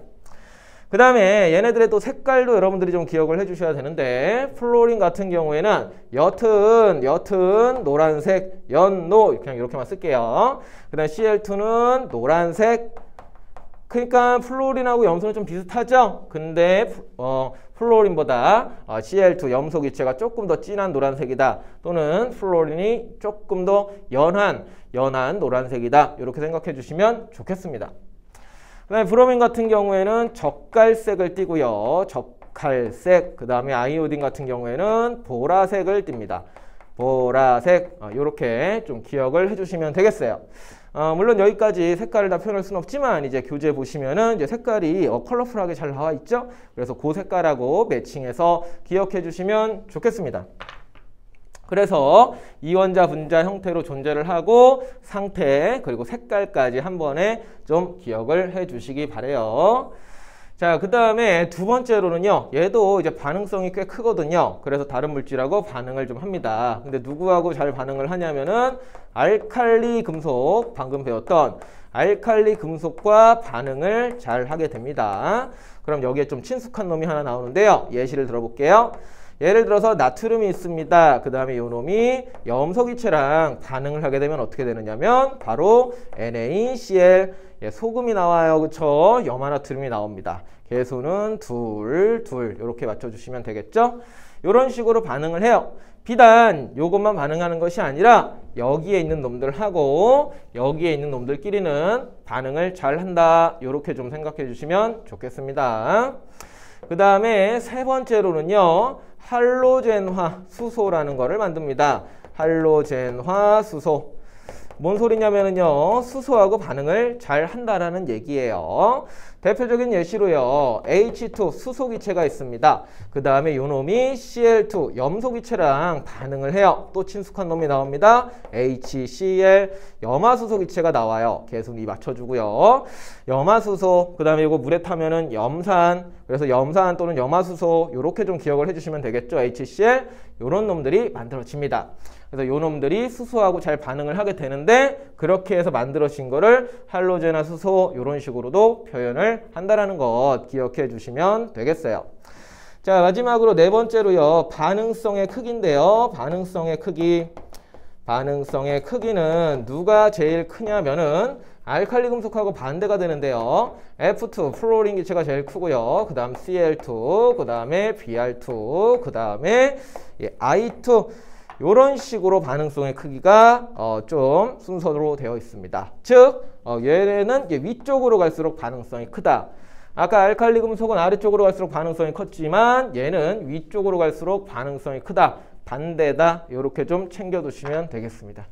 그 다음에 얘네들의 또 색깔도 여러분들이 좀 기억을 해주셔야 되는데, 플로린 같은 경우에는 옅은 노란색, 연노, 그냥 이렇게만 쓸게요. 그 다음에 Cl2는 노란색. 그러니까 플로린하고 염소는 좀 비슷하죠? 근데 플로린보다 Cl2 염소 기체가 조금 더 진한 노란색이다, 또는 플로린이 조금 더 연한 노란색이다, 이렇게 생각해 주시면 좋겠습니다. 그 다음에 브로민 같은 경우에는 젓갈색을 띠고요. 젓갈색. 그 다음에 아이오딘 같은 경우에는 보라색을 띱니다. 보라색. 이렇게 좀 기억을 해주시면 되겠어요. 물론 여기까지 색깔을 다 표현할 수는 없지만 이제 교재 보시면은 이제 색깔이 컬러풀하게 잘 나와 있죠. 그래서 그 색깔하고 매칭해서 기억해 주시면 좋겠습니다. 그래서 이원자 분자 형태로 존재를 하고 상태 그리고 색깔까지 한 번에 좀 기억을 해 주시기 바래요. 자, 그 다음에 두 번째로는요, 얘도 이제 반응성이 꽤 크거든요. 그래서 다른 물질하고 반응을 좀 합니다. 근데 누구하고 잘 반응을 하냐면은 알칼리 금속, 방금 배웠던 알칼리 금속과 반응을 잘 하게 됩니다. 그럼 여기에 좀 친숙한 놈이 하나 나오는데요. 예시를 들어볼게요. 예를 들어서 나트륨이 있습니다. 그 다음에 이 놈이 염소기체랑 반응을 하게 되면 어떻게 되느냐면 바로 NaCl, 소금이 나와요. 그쵸? 염화나트륨이 나옵니다. 개수는 둘 이렇게 맞춰주시면 되겠죠? 이런 식으로 반응을 해요. 비단 이것만 반응하는 것이 아니라 여기에 있는 놈들하고 여기에 있는 놈들끼리는 반응을 잘 한다. 이렇게 좀 생각해 주시면 좋겠습니다. 그 다음에 세 번째로는요, 할로젠화 수소라는 거를 만듭니다. 할로젠화 수소. 뭔 소리냐면요, 수소하고 반응을 잘 한다라는 얘기예요. 대표적인 예시로요, H2 수소기체가 있습니다. 그 다음에 요 놈이 Cl2 염소기체랑 반응을 해요. 또 친숙한 놈이 나옵니다. HCl 염화수소기체가 나와요. 개수는 맞춰주고요. 염화수소, 그 다음에 이거 물에 타면은 염산, 그래서 염산 또는 염화수소 이렇게 좀 기억을 해주시면 되겠죠. HCl 요런 놈들이 만들어집니다. 그래서 요 놈들이 수소하고 잘 반응을 하게 되는데, 그렇게 해서 만들어진 거를 할로젠화 수소 이런 식으로도 표현을 한다라는 것 기억해 주시면 되겠어요. 자, 마지막으로 네 번째로요, 반응성의 크기인데요. 반응성의 크기는 누가 제일 크냐면은 알칼리 금속하고 반대가 되는데요. F2 플로린 기체가 제일 크고요. 그 다음 Cl2, 그 다음에 Br2, 그 다음에 I2. 이런 식으로 반응성의 크기가 좀 순서로 되어 있습니다. 즉 얘는 위쪽으로 갈수록 반응성이 크다. 아까 알칼리 금속은 아래쪽으로 갈수록 반응성이 컸지만 얘는 위쪽으로 갈수록 반응성이 크다. 반대다. 이렇게 좀 챙겨두시면 되겠습니다.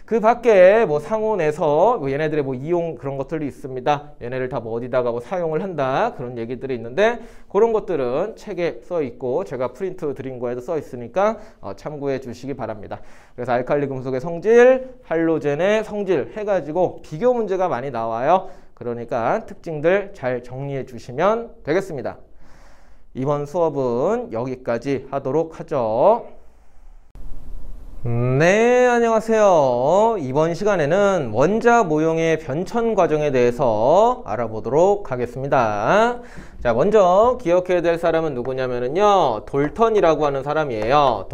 그 밖에 뭐 상온에서 얘네들의 뭐 이용 그런 것들이 있습니다. 얘네를 다 뭐 어디다가 뭐 사용을 한다 그런 얘기들이 있는데, 그런 것들은 책에 써 있고 제가 프린트 드린 거에도 써 있으니까 참고해 주시기 바랍니다. 그래서 알칼리 금속의 성질, 할로젠의 성질 해가지고 비교 문제가 많이 나와요. 그러니까 특징들 잘 정리해 주시면 되겠습니다. 이번 수업은 여기까지 하도록 하죠. 네, 안녕하세요. 이번 시간에는 원자 모형의 변천 과정에 대해서 알아보도록 하겠습니다. 자, 먼저 기억해야 될 사람은 누구냐면요, 돌턴이라고 하는 사람이에요.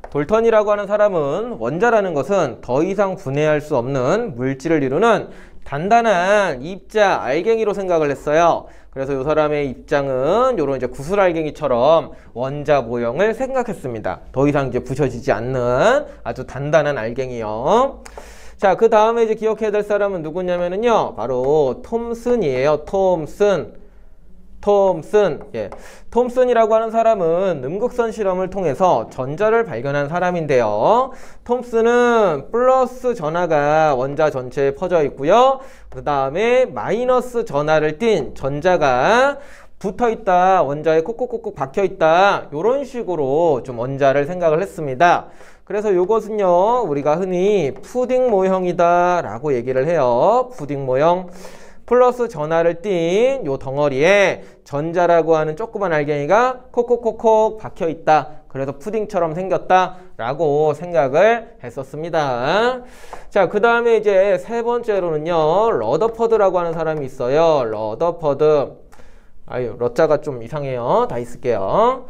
돌턴이라고 하는 사람은 원자라는 것은 더 이상 분해할 수 없는 물질을 이루는 단단한 입자 알갱이로 생각을 했어요. 그래서 이 사람의 입장은 요런 이제 구슬알갱이처럼 원자 모형을 생각했습니다. 더 이상 이제 부셔지지 않는 아주 단단한 알갱이요. 자, 그 다음에 이제 기억해야 될 사람은 누구냐면요, 바로 톰슨이에요. 톰슨. 톰슨이라고 하는 사람은 음극선 실험을 통해서 전자를 발견한 사람인데요. 톰슨은 플러스 전하가 원자 전체에 퍼져 있고요. 그 다음에 마이너스 전하를 띤 전자가 붙어 있다, 원자에 콕콕콕콕 박혀 있다, 이런 식으로 좀 원자를 생각을 했습니다. 그래서 이것은요, 우리가 흔히 푸딩 모형이다 라고 얘기를 해요. 푸딩 모형. 플러스 전하를 띤 요 덩어리에 전자라고 하는 조그만 알갱이가 콕콕콕콕 박혀 있다. 그래서 푸딩처럼 생겼다 라고 생각을 했었습니다. 자, 그 다음에 이제 세 번째로는요, 러더퍼드라고 하는 사람이 있어요. 러더퍼드. 러자가 좀 이상해요. 다시 쓸게요.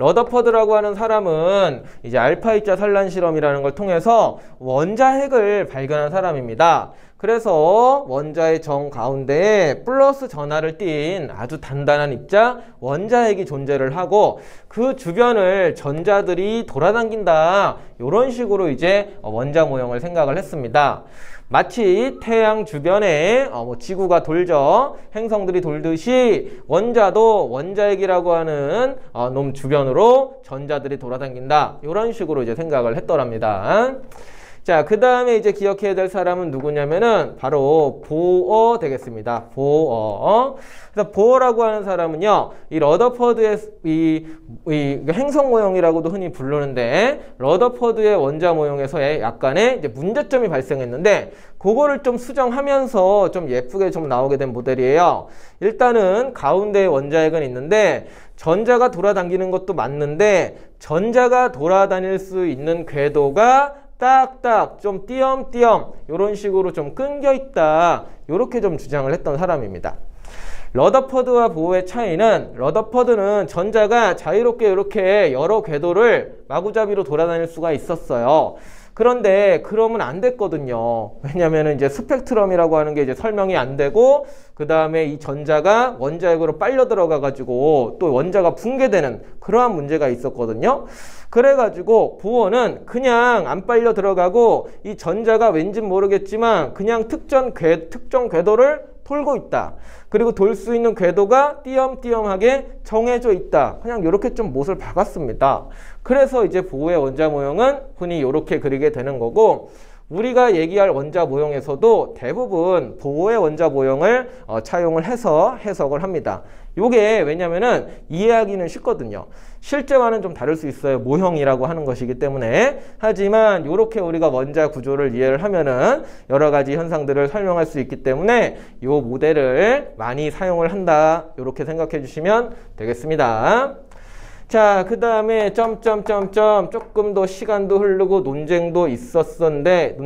러더퍼드라고 하는 사람은 이제 알파입자 산란 실험이라는 걸 통해서 원자핵을 발견한 사람입니다. 그래서 원자의 정 가운데에 플러스 전하를 띤 아주 단단한 입자 원자핵이 존재를 하고 그 주변을 전자들이 돌아다닌다, 이런 식으로 이제 원자 모형을 생각을 했습니다. 마치 태양 주변에 지구가 돌죠. 행성들이 돌듯이 원자도 원자핵이라고 하는 놈 주변으로 전자들이 돌아다닌다, 이런 식으로 이제 생각을 했더랍니다. 자, 그 다음에 이제 기억해야 될 사람은 누구냐면은 바로 보어 되겠습니다. 보어. 그래서 보어라고 하는 사람은요, 이 러더퍼드의 이 행성 모형이라고도 흔히 부르는데, 러더퍼드의 원자 모형에서의 약간의 이제 문제점이 발생했는데, 그거를 좀 수정하면서 좀 예쁘게 좀 나오게 된 모델이에요. 일단은 가운데에 원자핵은 있는데, 전자가 돌아다니는 것도 맞는데, 전자가 돌아다닐 수 있는 궤도가 딱딱 좀 띄엄띄엄 이런 식으로 좀 끊겨 있다, 이렇게 좀 주장을 했던 사람입니다. 러더퍼드와 보어의 차이는, 러더퍼드는 전자가 자유롭게 이렇게 여러 궤도를 마구잡이로 돌아다닐 수가 있었어요. 그런데 그러면 안 됐거든요. 왜냐면은 이제 스펙트럼이라고 하는 게 이제 설명이 안 되고, 그 다음에 이 전자가 원자핵으로 빨려 들어가 가지고 또 원자가 붕괴되는 그러한 문제가 있었거든요. 그래가지고 보어는 그냥 안 빨려 들어가고 이 전자가 왠진 모르겠지만 그냥 특정 궤도를 돌고 있다. 그리고 돌 수 있는 궤도가 띄엄띄엄하게 정해져 있다. 그냥 이렇게 좀 못을 박았습니다. 그래서 이제 보어의 원자 모형은 흔히 이렇게 그리게 되는 거고, 우리가 얘기할 원자 모형에서도 대부분 보어의 원자 모형을 차용을 해서 해석을 합니다. 요게 왜냐면은 이해하기는 쉽거든요. 실제와는 좀 다를 수 있어요. 모형이라고 하는 것이기 때문에. 하지만 요렇게 우리가 원자 구조를 이해를 하면은 여러 가지 현상들을 설명할 수 있기 때문에 요 모델을 많이 사용을 한다, 요렇게 생각해 주시면 되겠습니다. 자, 그 다음에 조금 더 시간도 흐르고 논쟁도 있었는데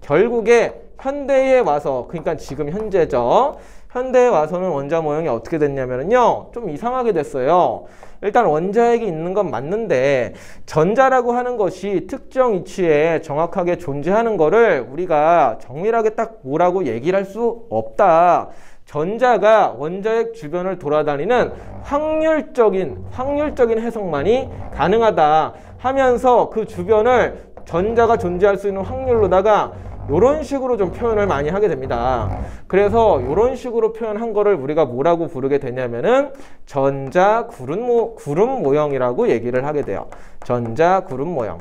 결국에 현대에 와서, 그러니까 지금 현재죠. 현대에 와서는 원자 모형이 어떻게 됐냐면요, 좀 이상하게 됐어요. 일단 원자핵이 있는 건 맞는데 전자라고 하는 것이 특정 위치에 정확하게 존재하는 거를 우리가 정밀하게 딱 뭐라고 얘기를 할 수 없다. 전자가 원자핵 주변을 돌아다니는 확률적인 해석만이 가능하다 하면서 그 주변을 전자가 존재할 수 있는 확률로다가 이런 식으로 좀 표현을 많이 하게 됩니다. 그래서 이런 식으로 표현한 거를 우리가 뭐라고 부르게 되냐면은 전자 구름 모형이라고 얘기를 하게 돼요. 전자 구름 모형.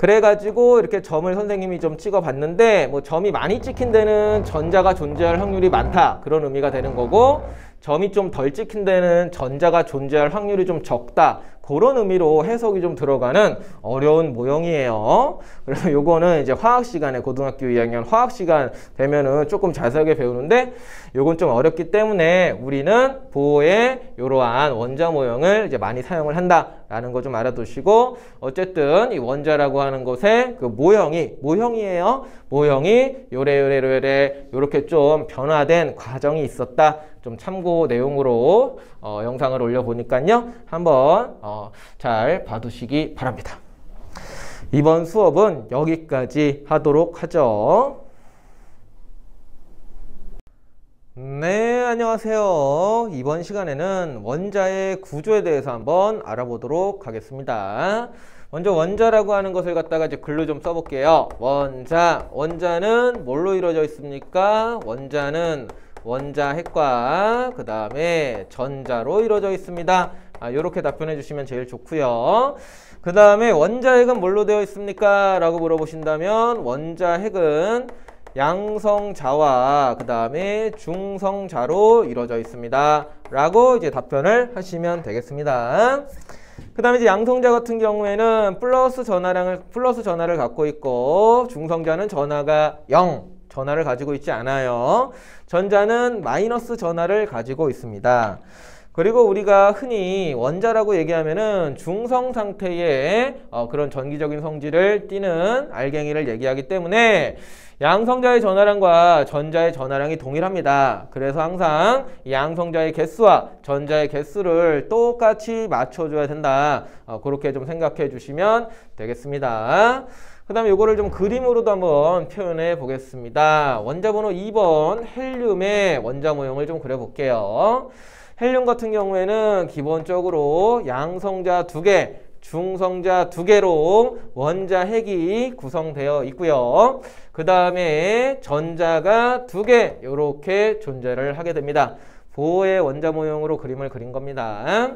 그래가지고 이렇게 점을 선생님이 좀 찍어봤는데, 뭐 점이 많이 찍힌 데는 전자가 존재할 확률이 많다, 그런 의미가 되는 거고, 점이 좀 덜 찍힌 데는 전자가 존재할 확률이 좀 적다, 그런 의미로 해석이 좀 들어가는 어려운 모형이에요. 그래서 요거는 이제 화학 시간에 고등학교 2학년 화학 시간 되면은 조금 자세하게 배우는데 요건 좀 어렵기 때문에 우리는 보호에 이러한 원자 모형을 이제 많이 사용을 한다라는 거 좀 알아두시고 어쨌든 이 원자라고 하는 것의 그 모형이에요. 모형이 요래 요렇게 좀 변화된 과정이 있었다. 좀 참고 내용으로 영상을 올려보니까요. 한번 잘 봐두시기 바랍니다. 이번 수업은 여기까지 하도록 하죠. 네, 안녕하세요. 이번 시간에는 원자의 구조에 대해서 한번 알아보도록 하겠습니다. 먼저 원자라고 하는 것을 갖다가 이제 글로 좀 써볼게요. 원자는 뭘로 이루어져 있습니까? 원자는 원자핵과 그 다음에 전자로 이루어져 있습니다. 이렇게 답변해 주시면 제일 좋고요. 그 다음에 원자핵은 뭘로 되어 있습니까? 라고 물어보신다면 원자핵은 양성자와 그 다음에 중성자로 이루어져 있습니다. 라고 이제 답변을 하시면 되겠습니다. 그 다음에 이제 양성자 같은 경우에는 플러스 전하를 갖고 있고 중성자는 전하가 0 전하를 가지고 있지 않아요. 전자는 마이너스 전하를 가지고 있습니다. 그리고 우리가 흔히 원자라고 얘기하면은 중성 상태의 그런 전기적인 성질을 띠는 알갱이를 얘기하기 때문에 양성자의 전하량과 전자의 전하량이 동일합니다. 그래서 항상 양성자의 개수와 전자의 개수를 똑같이 맞춰줘야 된다. 그렇게 좀 생각해 주시면 되겠습니다. 그 다음에 이거를 좀 그림으로도 한번 표현해 보겠습니다. 원자 번호 2번 헬륨의 원자 모형을 좀 그려볼게요. 헬륨 같은 경우에는 기본적으로 양성자 2개, 중성자 2개로 원자핵이 구성되어 있고요. 그 다음에 전자가 2개 이렇게 존재를 하게 됩니다. 보호의 원자 모형으로 그림을 그린 겁니다.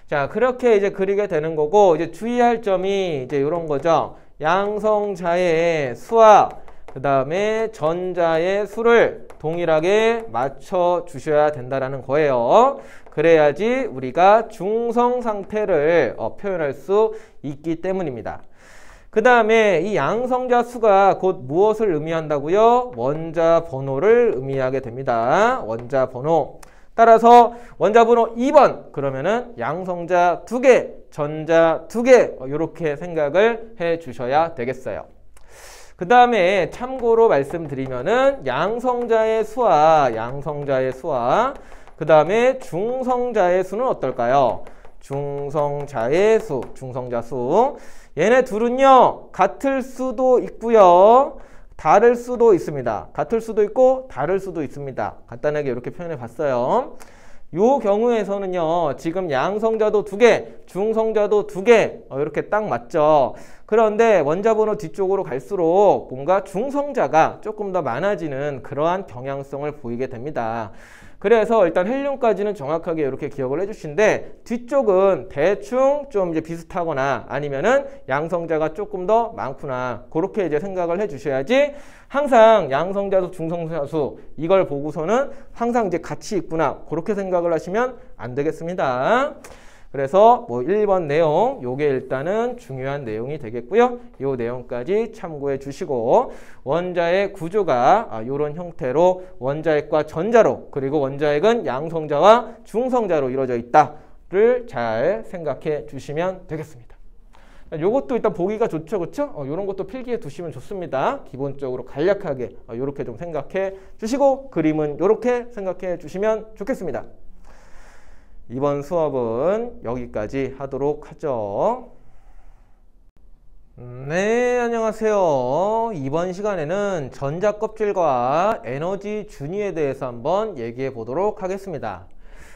자, 그렇게 이제 그리게 되는 거고 이제 주의할 점이 이제 이런 거죠. 양성자의 수와 그 다음에 전자의 수를 동일하게 맞춰 주셔야 된다라는 거예요. 그래야지 우리가 중성 상태를 표현할 수 있기 때문입니다. 그 다음에 이 양성자 수가 곧 무엇을 의미한다고요? 원자 번호를 의미하게 됩니다. 원자 번호. 따라서 원자 번호 2번 그러면은 양성자 2개, 전자 2개 이렇게 생각을 해 주셔야 되겠어요. 그 다음에 참고로 말씀드리면은 양성자의 수와 그 다음에 중성자의 수는 어떨까요? 중성자의 수, 중성자 수. 얘네 둘은요, 같을 수도 있고요. 다를 수도 있습니다. 같을 수도 있고 다를 수도 있습니다. 간단하게 이렇게 표현해 봤어요. 요 경우에서는요, 지금 양성자도 2개, 중성자도 2개 이렇게 딱 맞죠. 그런데 원자번호 뒤쪽으로 갈수록 뭔가 중성자가 조금 더 많아지는 그러한 경향성을 보이게 됩니다. 그래서 일단 헬륨까지는 정확하게 이렇게 기억을 해주신데 뒤쪽은 대충 좀 이제 비슷하거나 아니면은 양성자가 조금 더 많구나 그렇게 이제 생각을 해주셔야지 항상 양성자수 중성자수 이걸 보고서는 항상 이제 같이 있구나 그렇게 생각을 하시면 안 되겠습니다. 그래서 뭐 1번 내용 요게 일단은 중요한 내용이 되겠고요. 요 내용까지 참고해 주시고 원자의 구조가 이런 형태로 원자핵과 전자로 그리고 원자핵은 양성자와 중성자로 이루어져 있다를 잘 생각해 주시면 되겠습니다. 요것도 일단 보기가 좋죠, 그렇죠? 요런 것도 필기해 두시면 좋습니다. 기본적으로 간략하게 요렇게 좀 생각해 주시고 그림은 요렇게 생각해 주시면 좋겠습니다. 이번 수업은 여기까지 하도록 하죠. 네, 안녕하세요. 이번 시간에는 전자 껍질과 에너지 준위에 대해서 한번 얘기해 보도록 하겠습니다.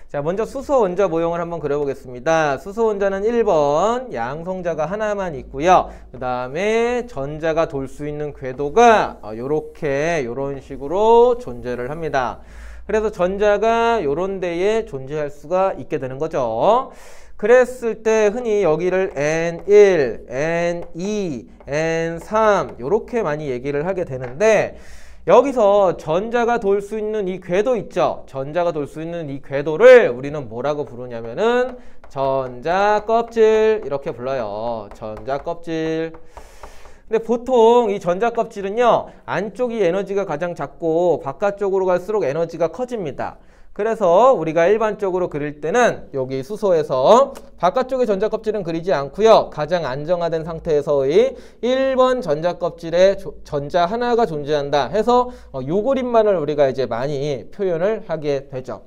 자, 먼저 수소 원자 모형을 한번 그려보겠습니다. 수소 원자는 1번 양성자가 하나만 있고요. 그 다음에 전자가 돌 수 있는 궤도가 요런 식으로 존재를 합니다. 그래서 전자가 요런 데에 존재할 수가 있게 되는 거죠. 그랬을 때 흔히 여기를 N1, N2, N3 요렇게 많이 얘기를 하게 되는데 여기서 전자가 돌 수 있는 이 궤도 있죠. 전자가 돌 수 있는 이 궤도를 우리는 뭐라고 부르냐면은 전자 껍질 이렇게 불러요. 전자 껍질. 근데 보통 이 전자 껍질은요, 안쪽이 에너지가 가장 작고 바깥쪽으로 갈수록 에너지가 커집니다. 그래서 우리가 일반적으로 그릴 때는 여기 수소에서 바깥쪽의 전자 껍질은 그리지 않고요, 가장 안정화된 상태에서의 1번 전자 껍질에 전자 하나가 존재한다 해서 요 그림만을 우리가 이제 많이 표현을 하게 되죠.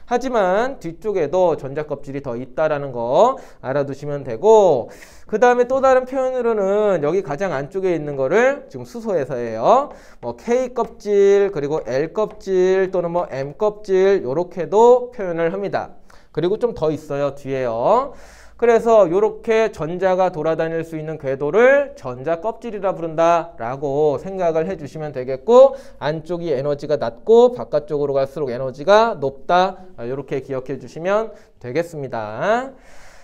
하지만 뒤쪽에도 전자 껍질이 더 있다라는 거 알아두시면 되고, 그 다음에 또 다른 표현으로는 여기 가장 안쪽에 있는 거를 지금 수소에서예요. 뭐 K 껍질, 그리고 L 껍질 또는 뭐 M 껍질 요렇게도 표현을 합니다. 그리고 좀 더 있어요, 뒤에요. 그래서 이렇게 전자가 돌아다닐 수 있는 궤도를 전자 껍질이라 부른다라고 생각을 해주시면 되겠고, 안쪽이 에너지가 낮고 바깥쪽으로 갈수록 에너지가 높다, 이렇게 기억해 주시면 되겠습니다.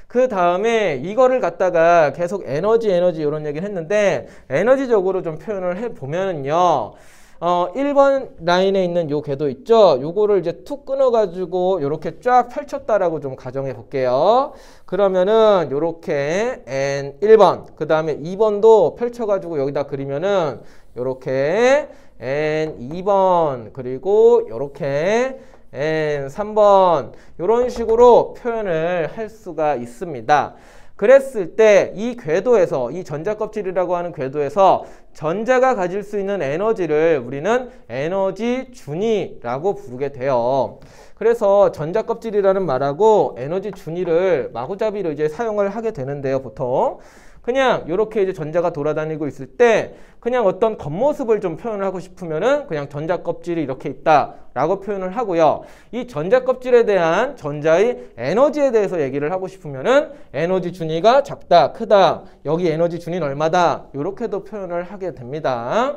그 다음에 이거를 갖다가 계속 에너지 이런 얘기를 했는데, 에너지적으로 좀 표현을 해보면은요, 1번 라인에 있는 요 궤도 있죠? 요거를 이제 툭 끊어가지고 요렇게 쫙 펼쳤다라고 좀 가정해 볼게요. 그러면은 요렇게 N1번, 그 다음에 2번도 펼쳐가지고 여기다 그리면은 요렇게 N2번, 그리고 요렇게 N3번, 요런 식으로 표현을 할 수가 있습니다. 그랬을 때 이 궤도에서, 이 전자 껍질이라고 하는 궤도에서 전자가 가질 수 있는 에너지를 우리는 에너지 준위라고 부르게 돼요. 그래서 전자 껍질이라는 말하고 에너지 준위를 마구잡이로 이제 사용을 하게 되는데요, 보통. 그냥 이렇게 이제 전자가 돌아다니고 있을 때 그냥 어떤 겉모습을 좀 표현을 하고 싶으면은 그냥 전자 껍질이 이렇게 있다라고 표현을 하고요. 이 전자 껍질에 대한 전자의 에너지에 대해서 얘기를 하고 싶으면은 에너지 준위가 작다, 크다, 여기 에너지 준위는 얼마다, 이렇게도 표현을 하게 됩니다.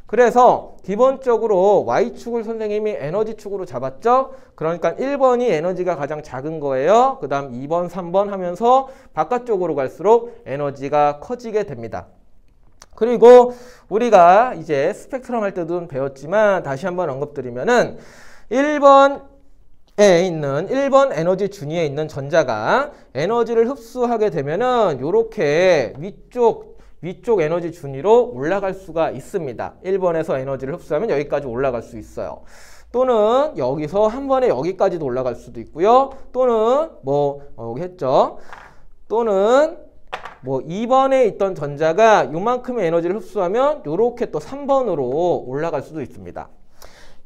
그래서 기본적으로 Y축을 선생님이 에너지축으로 잡았죠? 그러니까 1번이 에너지가 가장 작은 거예요. 그 다음 2번, 3번 하면서 바깥쪽으로 갈수록 에너지가 커지게 됩니다. 그리고 우리가 이제 스펙트럼 할 때도 배웠지만 다시 한번 언급드리면은 1번 에너지 준위에 있는 전자가 에너지를 흡수하게 되면은 요렇게 위쪽 에너지 준위로 올라갈 수가 있습니다. 1번에서 에너지를 흡수하면 여기까지 올라갈 수 있어요. 또는 여기서 한 번에 여기까지도 올라갈 수도 있고요. 또는 여기 했죠. 또는 2번에 있던 전자가 요만큼의 에너지를 흡수하면 요렇게 또 3번으로 올라갈 수도 있습니다.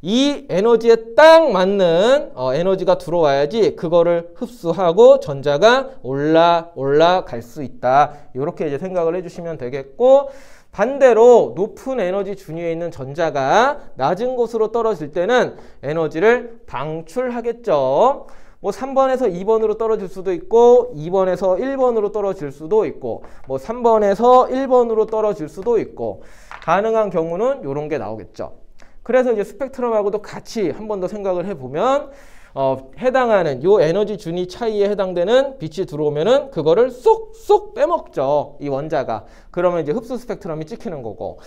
이 에너지에 딱 맞는 에너지가 들어와야지 그거를 흡수하고 전자가 올라갈 수 있다. 이렇게 이제 생각을 해주시면 되겠고, 반대로 높은 에너지 준위에 있는 전자가 낮은 곳으로 떨어질 때는 에너지를 방출하겠죠. 3번에서 2번으로 떨어질 수도 있고, 2번에서 1번으로 떨어질 수도 있고, 3번에서 1번으로 떨어질 수도 있고, 가능한 경우는 이런 게 나오겠죠. 그래서 이제 스펙트럼하고도 같이 한 번 더 생각을 해보면 해당하는 요 에너지 준위 차이에 해당되는 빛이 들어오면은 그거를 쏙쏙 빼먹죠, 이 원자가. 그러면 이제 흡수 스펙트럼이 찍히는 거고,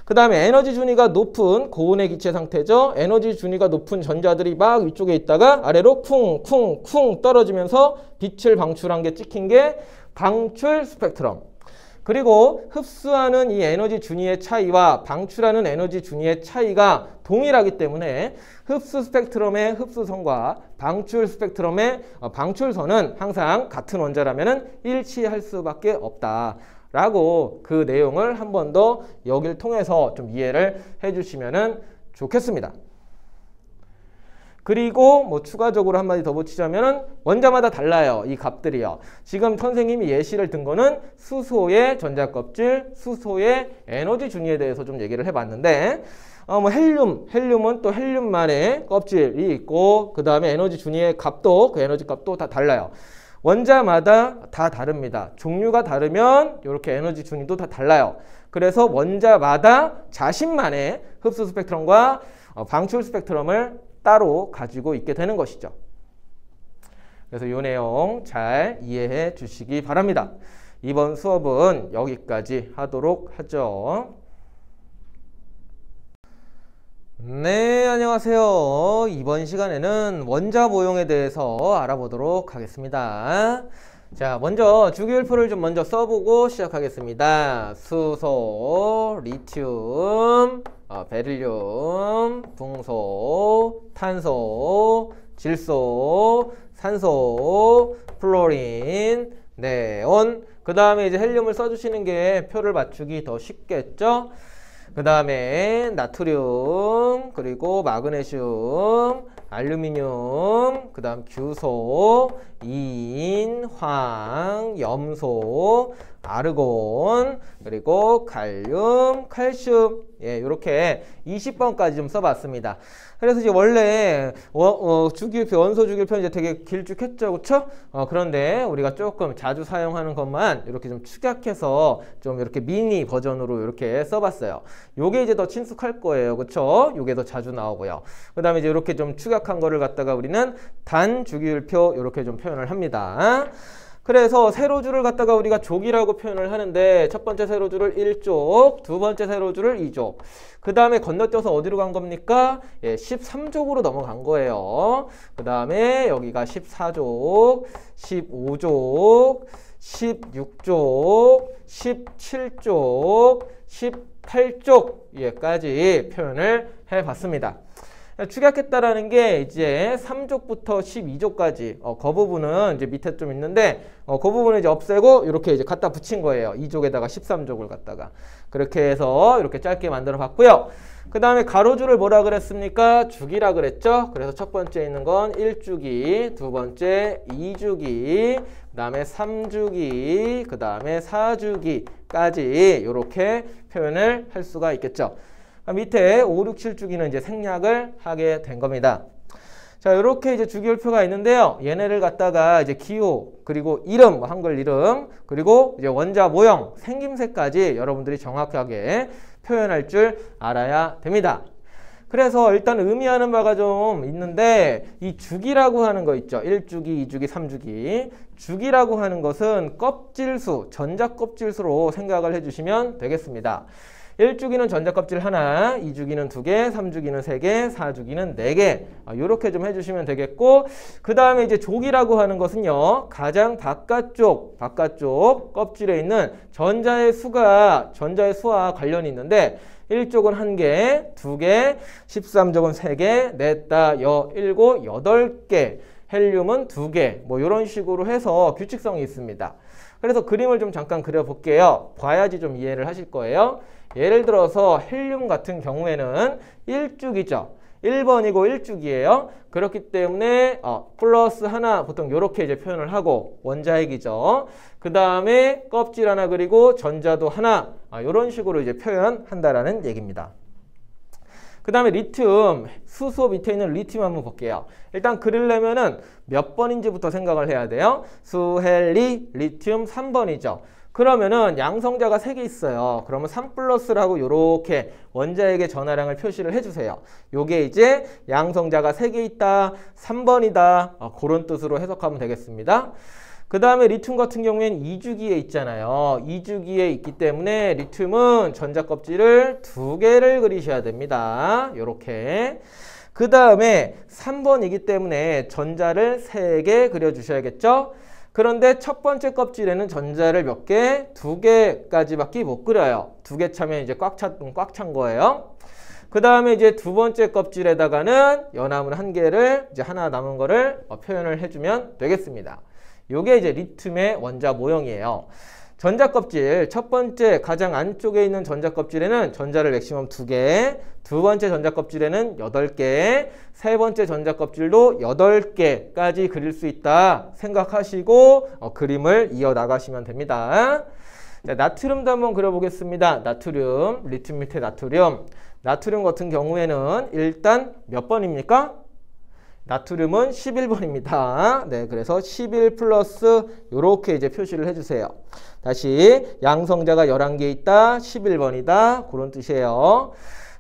그 다음에 에너지 준위가 높은 고온의 기체 상태죠. 에너지 준위가 높은 전자들이 막 위쪽에 있다가 아래로 쿵쿵쿵 떨어지면서 빛을 방출한 게 찍힌 게 방출 스펙트럼. 그리고 흡수하는 이 에너지 준위의 차이와 방출하는 에너지 준위의 차이가 동일하기 때문에 흡수 스펙트럼의 흡수선과 방출 스펙트럼의 방출선은 항상 같은 원자라면 일치할 수밖에 없다라고 그 내용을 한 번 더 여기를 통해서 좀 이해를 해주시면 좋겠습니다. 그리고 추가적으로 한마디 더 붙이자면은 원자마다 달라요, 이 값들이요. 지금 선생님이 예시를 든 거는 수소의 전자 껍질, 수소의 에너지 준위에 대해서 좀 얘기를 해봤는데, 헬륨은 또 헬륨만의 껍질이 있고, 그 다음에 에너지 준위의 값도, 그 에너지 값도 다 달라요. 원자마다 다 다릅니다. 종류가 다르면 이렇게 에너지 준위도 다 달라요. 그래서 원자마다 자신만의 흡수 스펙트럼과 방출 스펙트럼을 따로 가지고 있게 되는 것이죠. 그래서 이 내용 잘 이해해 주시기 바랍니다. 이번 수업은 여기까지 하도록 하죠. 네. 안녕하세요. 이번 시간에는 원자 모형에 대해서 알아보도록 하겠습니다. 자, 먼저 주기율표를 좀 먼저 써보고 시작하겠습니다. 수소, 리튬, 베릴륨, 붕소, 탄소, 질소, 산소, 플로린, 네온. 그 다음에 이제 헬륨을 써주시는 게 표를 맞추기 더 쉽겠죠? 그 다음에 나트륨, 그리고 마그네슘, 알루미늄, 그 다음 규소, 인, 황, 염소, 아르곤, 그리고 갈륨, 칼슘. 예, 이렇게 20번까지 좀 써봤습니다. 그래서 이제 원래 주기율표, 원소 주기율표 이제 되게 길쭉했죠, 그쵸? 그런데 우리가 조금 자주 사용하는 것만 이렇게 좀 축약해서 좀 이렇게 미니 버전으로 이렇게 써봤어요. 요게 이제 더 친숙할 거예요, 그쵸? 요게 더 자주 나오고요. 그 다음에 이제 이렇게 좀 축약한 거를 갖다가 우리는 단 주기율표 이렇게 좀 표현을 합니다. 그래서 세로줄을 갖다가 우리가 족이라고 표현을 하는데 첫 번째 세로줄을 1족, 두 번째 세로줄을 2족. 그 다음에 건너뛰어서 어디로 간 겁니까? 예, 13족으로 넘어간 거예요. 그 다음에 여기가 14족, 15족, 16족, 17족, 18족까지 표현을 해봤습니다. 축약했다라는 게 이제 3족부터 12족까지 그 부분은 이제 밑에 좀 있는데 그 부분을 이제 없애고 이렇게 이제 갖다 붙인 거예요. 2족에다가 13족을 갖다가 그렇게 해서 이렇게 짧게 만들어 봤고요. 그 다음에 가로줄을 뭐라 그랬습니까? 주기라 그랬죠. 그래서 첫 번째 있는 건 1주기, 두 번째 2주기, 그 다음에 3주기, 그 다음에 4주기까지 이렇게 표현을 할 수가 있겠죠. 밑에 5, 6, 7주기는 이제 생략을 하게 된 겁니다. 자, 이렇게 이제 주기율표가 있는데요. 얘네를 갖다가 이제 기호, 그리고 이름, 한글 이름, 그리고 이제 원자 모형, 생김새까지 여러분들이 정확하게 표현할 줄 알아야 됩니다. 그래서 일단 의미하는 바가 좀 있는데 이 주기라고 하는 거 있죠. 1주기, 2주기, 3주기. 주기라고 하는 것은 껍질수, 전자껍질수로 생각을 해주시면 되겠습니다. 1주기는 전자껍질 하나, 2주기는 2개, 3주기는 3개, 4주기는 4개. 이렇게 좀 해주시면 되겠고, 그 다음에 이제 족이라고 하는 것은요, 가장 바깥쪽 껍질에 있는 전자의 수와 관련이 있는데, 1족은 1개, 2개, 13족은 3개, 넷다, 7, 8개, 헬륨은 2개, 뭐 이런 식으로 해서 규칙성이 있습니다. 그래서 그림을 좀 잠깐 그려볼게요. 봐야지 좀 이해를 하실 거예요. 예를 들어서 헬륨 같은 경우에는 1주기죠. 1번이고 1주기예요. 그렇기 때문에 플러스 하나 보통 이렇게 이제 표현을 하고 원자핵이죠. 그 다음에 껍질 하나 그리고 전자도 하나 이런 식으로 이제 표현한다라는 얘기입니다. 그 다음에 리튬, 수소 밑에 있는 리튬 한번 볼게요. 일단 그리려면은 몇 번인지부터 생각을 해야 돼요. 수헬리, 리튬 3번이죠. 그러면은 양성자가 3개 있어요. 그러면 3+라고 이렇게 원자핵의 전하량을 표시를 해주세요. 요게 이제 양성자가 3개 있다, 3번이다. 그런 뜻으로 해석하면 되겠습니다. 그 다음에 리튬 같은 경우에는 2주기에 있잖아요. 2주기에 있기 때문에 리튬은 전자껍질을 2개를 그리셔야 됩니다. 요렇게. 그 다음에 3번이기 때문에 전자를 3개 그려주셔야겠죠. 그런데 첫 번째 껍질에는 전자를 몇 개? 2개까지밖에 못 그려요. 2개 차면 이제 꽉 찬 거예요. 그 다음에 이제 두 번째 껍질에다가는 연암을 1개를 이제 하나 남은 거를 표현을 해주면 되겠습니다. 요게 이제 리튬의 원자 모형이에요. 전자껍질, 첫 번째 가장 안쪽에 있는 전자껍질에는 전자를 맥시멈 2개, 두 번째 전자껍질에는 8개, 세 번째 전자껍질도 8개까지 그릴 수 있다 생각하시고 그림을 이어나가시면 됩니다. 자, 나트륨도 한번 그려보겠습니다. 나트륨, 리튬 밑에 나트륨. 나트륨 같은 경우에는 일단 몇 번입니까? 나트륨은 11번입니다. 네, 그래서 11 플러스 요렇게 이제 표시를 해주세요. 다시 양성자가 11개 있다, 11번이다 그런 뜻이에요.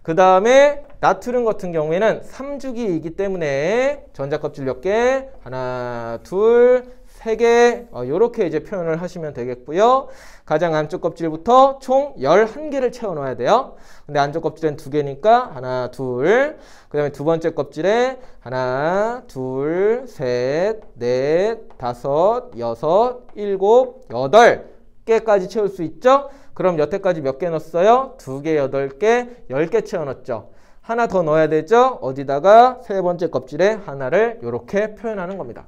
그 다음에 나트륨 같은 경우에는 3주기이기 때문에 전자껍질 몇 개? 하나, 둘, 3개 이렇게 이제 표현을 하시면 되겠고요. 가장 안쪽 껍질부터 총 11개를 채워 넣어야 돼요. 근데 안쪽 껍질엔 2개니까 하나, 둘. 그 다음에 두 번째 껍질에 하나, 둘, 셋, 넷, 다섯, 여섯, 일곱, 8개까지 채울 수 있죠? 그럼 여태까지 몇 개 넣었어요? 2개, 8개, 10개 채워 넣었죠. 하나 더 넣어야 되죠? 어디다가? 세 번째 껍질에 하나를 이렇게 표현하는 겁니다.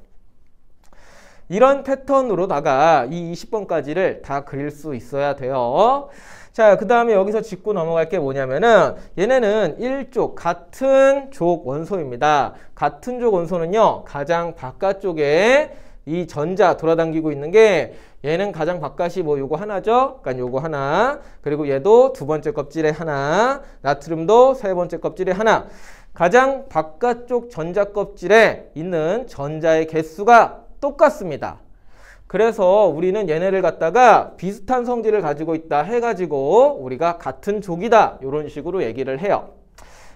이런 패턴으로다가 이 20번까지를 다 그릴 수 있어야 돼요. 자, 그 다음에 여기서 짚고 넘어갈 게 뭐냐면은 얘네는 1족, 같은 족 원소입니다. 같은 족 원소는요, 가장 바깥쪽에 이 전자 돌아다니고 있는 게 얘는 가장 바깥이 뭐 요거 하나죠? 그러니까 요거 하나, 그리고 얘도 두 번째 껍질에 하나, 나트륨도 세 번째 껍질에 하나. 가장 바깥쪽 전자 껍질에 있는 전자의 개수가 똑같습니다. 그래서 우리는 얘네를 갖다가 비슷한 성질을 가지고 있다 해가지고 우리가 같은 족이다 이런 식으로 얘기를 해요.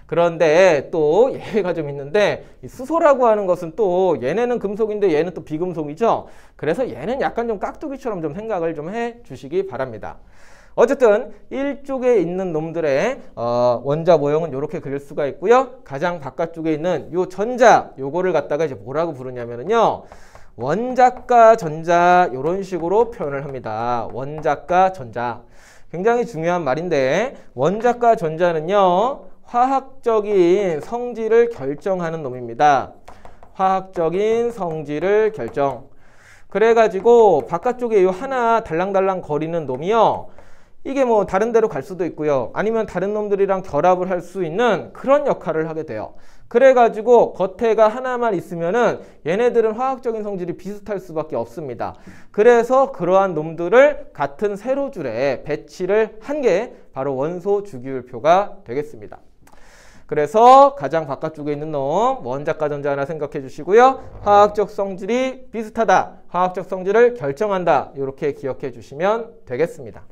그런데 또 예외가 좀 있는데 이 수소라고 하는 것은 또 얘네는 금속인데 얘는 또 비금속이죠. 그래서 얘는 약간 좀 깍두기처럼 좀 생각을 좀 해 주시기 바랍니다. 어쨌든 1쪽에 있는 놈들의 원자 모형은 이렇게 그릴 수가 있고요. 가장 바깥쪽에 있는 요 전자 요거를 갖다가 이제 뭐라고 부르냐면요. 원자과 전자 이런 식으로 표현을 합니다. 원자과 전자. 굉장히 중요한 말인데 원자과 전자는요. 화학적인 성질을 결정하는 놈입니다. 화학적인 성질을 결정. 그래가지고 바깥쪽에 이 하나 달랑달랑 거리는 놈이요. 이게 뭐 다른 데로 갈 수도 있고요. 아니면 다른 놈들이랑 결합을 할 수 있는 그런 역할을 하게 돼요. 그래가지고 겉에가 하나만 있으면은 얘네들은 화학적인 성질이 비슷할 수밖에 없습니다. 그래서 그러한 놈들을 같은 세로줄에 배치를 한 게 바로 원소 주기율표가 되겠습니다. 그래서 가장 바깥쪽에 있는 놈 원자과 전자 하나 생각해 주시고요. 화학적 성질이 비슷하다. 화학적 성질을 결정한다. 이렇게 기억해 주시면 되겠습니다.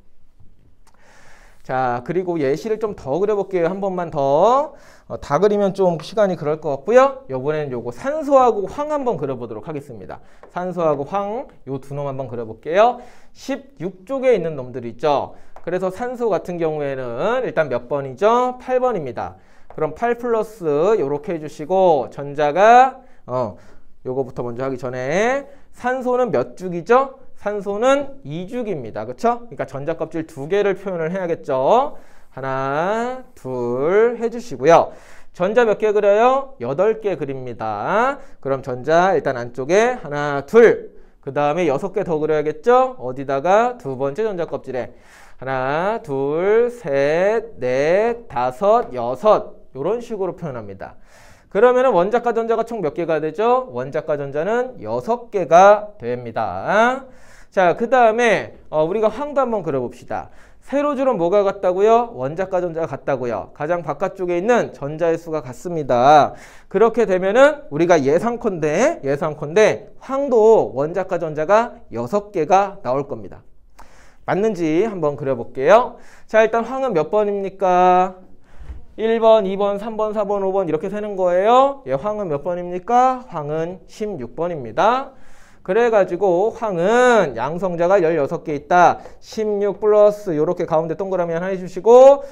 자, 그리고 예시를 좀 더 그려볼게요. 한 번만 더. 다 그리면 좀 시간이 그럴 것 같고요. 이번에는 요거 산소하고 황 한번 그려보도록 하겠습니다. 산소하고 황, 요 두 놈 한번 그려볼게요. 16쪽에 있는 놈들 있죠. 그래서 산소 같은 경우에는 일단 몇 번이죠? 8번입니다. 그럼 8 플러스 요렇게 해주시고 전자가 요거부터 먼저 하기 전에 산소는 몇 죽이죠? 산소는 2죽입니다. 그쵸? 그러니까 전자 껍질 2개를 표현을 해야겠죠. 하나, 둘 해주시고요. 전자 몇 개 그려요? 8개 그립니다. 그럼 전자 일단 안쪽에 하나, 둘. 그 다음에 6개 더 그려야겠죠? 어디다가? 두 번째 전자 껍질에 하나, 둘, 셋, 넷, 다섯, 여섯. 이런 식으로 표현합니다. 그러면은 원자과 전자가 총 몇 개가 되죠? 원자과 전자는 6개가 됩니다. 자, 그 다음에 우리가 황도 한번 그려봅시다. 세로줄은 뭐가 같다고요? 원자과 전자가 같다고요. 가장 바깥쪽에 있는 전자의 수가 같습니다. 그렇게 되면은 우리가 예상컨대 황도 원자과 전자가 6개가 나올 겁니다. 맞는지 한번 그려볼게요. 자, 일단 황은 몇 번입니까? 1번, 2번, 3번, 4번, 5번 이렇게 세는 거예요. 예, 황은 몇 번입니까? 황은 16번입니다. 그래가지고 황은 양성자가 16개 있다. 16 플러스 이렇게 가운데 동그라미 하나 해주시고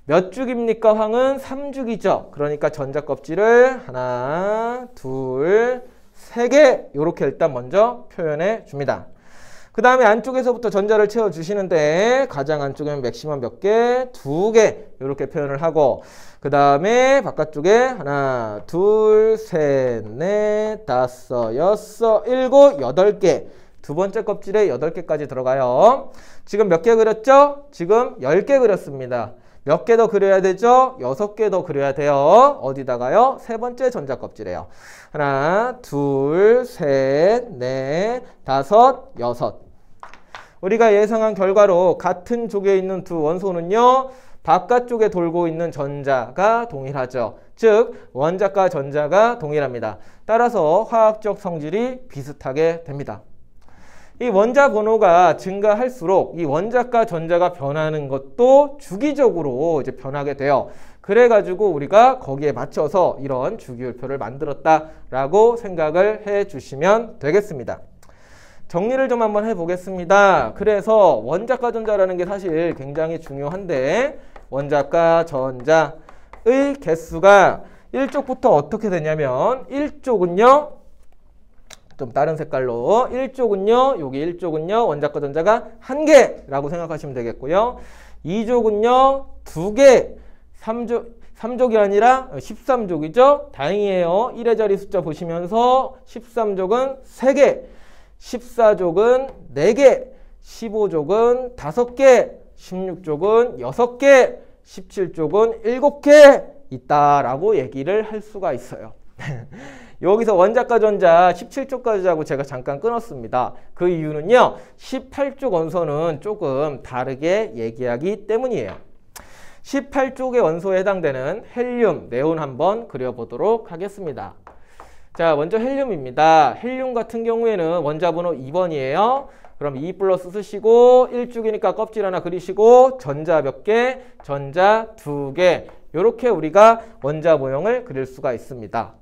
몇 죽입니까? 황은 3죽이죠. 그러니까 전자 껍질을 하나, 둘, 3개 이렇게 일단 먼저 표현해 줍니다. 그 다음에 안쪽에서부터 전자를 채워주시는데 가장 안쪽에는 맥시멈 몇 개? 2개 이렇게 표현을 하고 그 다음에 바깥쪽에 하나, 둘, 셋, 넷, 다섯, 여섯, 일곱, 8개 두 번째 껍질에 8개까지 들어가요. 지금 몇 개 그렸죠? 지금 10개 그렸습니다. 몇 개 더 그려야 되죠? 6개 더 그려야 돼요. 어디다가요? 세 번째 전자 껍질에요. 하나, 둘, 셋, 넷, 다섯, 여섯. 우리가 예상한 결과로 같은 족에 있는 두 원소는요. 바깥쪽에 돌고 있는 전자가 동일하죠. 즉 원자과 전자가 동일합니다. 따라서 화학적 성질이 비슷하게 됩니다. 이 원자 번호가 증가할수록 이 원자과 전자가 변하는 것도 주기적으로 이제 변하게 돼요. 그래가지고 우리가 거기에 맞춰서 이런 주기율표를 만들었다라고 생각을 해 주시면 되겠습니다. 정리를 좀 한번 해보겠습니다. 그래서 원자과 전자라는 게 사실 굉장히 중요한데 원자과 전자의 개수가 1쪽부터 어떻게 되냐면 1쪽은요. 좀 다른 색깔로 1쪽은요. 여기 1쪽은요. 원자과 전자가 1개라고 생각하시면 되겠고요. 2족은요. 2개. 3족이 아니라 13족이죠. 다행이에요. 1의 자리 숫자 보시면서 13족은 3개, 14족은 4개, 15족은 5개, 16족은 6개, 17족은 7개 있다라고 얘기를 할 수가 있어요. 여기서 원자과 전자 17쪽까지 하고 제가 잠깐 끊었습니다. 그 이유는요. 18쪽 원소는 조금 다르게 얘기하기 때문이에요. 18쪽의 원소에 해당되는 헬륨, 네온 한번 그려보도록 하겠습니다. 자, 먼저 헬륨입니다. 헬륨 같은 경우에는 원자번호 2번이에요. 그럼 2 플러스 쓰시고 1쪽이니까 껍질 하나 그리시고 전자 몇 개? 전자 2개. 이렇게 우리가 원자 모형을 그릴 수가 있습니다.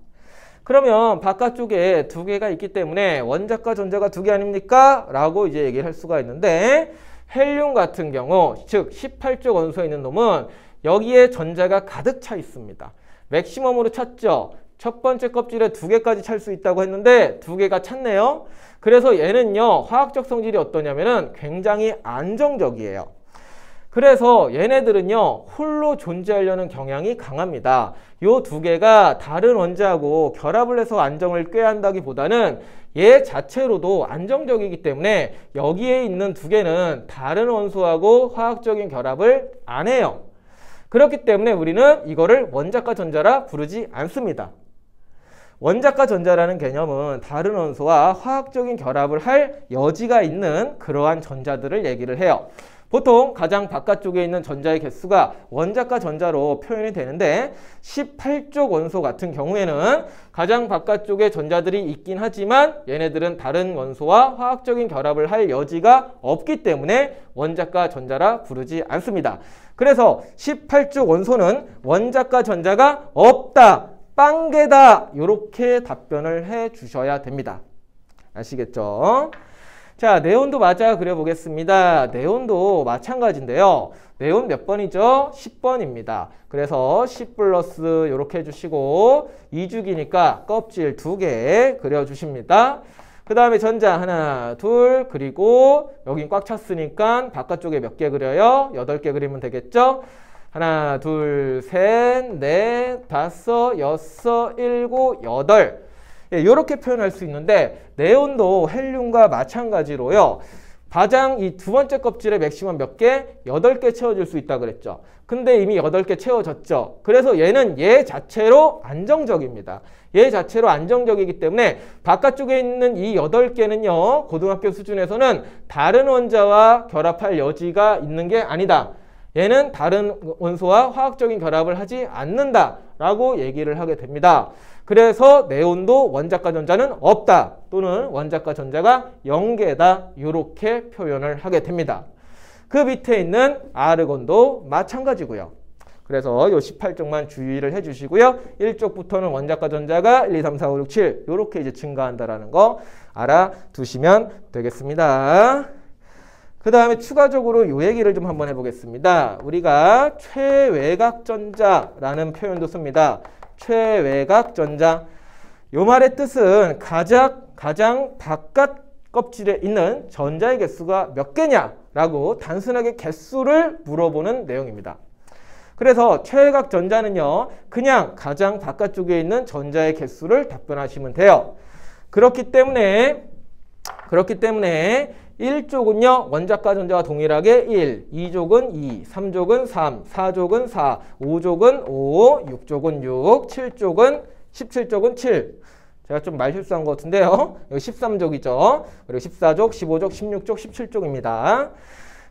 그러면 바깥쪽에 2개가 있기 때문에 원자과 전자가 2개 아닙니까? 라고 이제 얘기를 할 수가 있는데 헬륨 같은 경우, 즉 18쪽 원소에 있는 놈은 여기에 전자가 가득 차 있습니다. 맥시멈으로 찼죠. 첫 번째 껍질에 2개까지 찰 수 있다고 했는데 2개가 찼네요. 그래서 얘는요. 화학적 성질이 어떠냐면은 굉장히 안정적이에요. 그래서 얘네들은요. 홀로 존재하려는 경향이 강합니다. 요 2개가 다른 원자하고 결합을 해서 안정을 꾀야 한다기보다는 얘 자체로도 안정적이기 때문에 여기에 있는 2개는 다른 원소하고 화학적인 결합을 안 해요. 그렇기 때문에 우리는 이거를 원자과 전자라 부르지 않습니다. 원자과 전자라는 개념은 다른 원소와 화학적인 결합을 할 여지가 있는 그러한 전자들을 얘기를 해요. 보통 가장 바깥쪽에 있는 전자의 개수가 원자과 전자로 표현이 되는데 18쪽 원소 같은 경우에는 가장 바깥쪽에 전자들이 있긴 하지만 얘네들은 다른 원소와 화학적인 결합을 할 여지가 없기 때문에 원자과 전자라 부르지 않습니다. 그래서 18쪽 원소는 원자과 전자가 없다, 빵개다 이렇게 답변을 해 주셔야 됩니다. 아시겠죠? 자, 네온도 맞아 그려보겠습니다. 네온도 마찬가지인데요. 네온 몇 번이죠? 10번입니다. 그래서 10 플러스 이렇게 해주시고 2죽이니까 껍질 2개 그려주십니다. 그 다음에 전자 하나, 둘, 그리고 여긴 꽉 찼으니까 바깥쪽에 몇 개 그려요? 8개 그리면 되겠죠? 하나, 둘, 셋, 넷, 다섯, 여섯, 일곱, 여덟. 이렇게 표현할 수 있는데 네온도 헬륨과 마찬가지로요. 가장 이 두 번째 껍질에 맥시멈 몇 개? 8개 채워줄 수 있다 그랬죠. 근데 이미 8개 채워졌죠. 그래서 얘는 얘 자체로 안정적입니다. 얘 자체로 안정적이기 때문에 바깥쪽에 있는 이 8개는요. 고등학교 수준에서는 다른 원자와 결합할 여지가 있는 게 아니다. 얘는 다른 원소와 화학적인 결합을 하지 않는다 라고 얘기를 하게 됩니다. 그래서 네온도 원자과 전자는 없다 또는 원자과 전자가 0개다 이렇게 표현을 하게 됩니다. 그 밑에 있는 아르곤도 마찬가지고요. 그래서 요 18쪽만 주의를 해주시고요. 1쪽부터는 원자과 전자가 1, 2, 3, 4, 5, 6, 7 이렇게 이제 증가한다라는 거 알아두시면 되겠습니다. 그 다음에 추가적으로 이 얘기를 좀 한번 해보겠습니다. 우리가 최외곽전자라는 표현도 씁니다. 최외곽전자. 요 말의 뜻은 가장 바깥 껍질에 있는 전자의 개수가 몇 개냐라고 단순하게 개수를 물어보는 내용입니다. 그래서 최외곽전자는요. 그냥 가장 바깥쪽에 있는 전자의 개수를 답변하시면 돼요. 그렇기 때문에 1족은요. 원자과 전자와 동일하게 1, 2족은 2, 3족은 3, 4족은 4, 5족은 5, 6족은 6, 17족은 7. 제가 좀 말 실수한 것 같은데요. 여기 13족이죠. 그리고 14족, 15족, 16족, 17족입니다.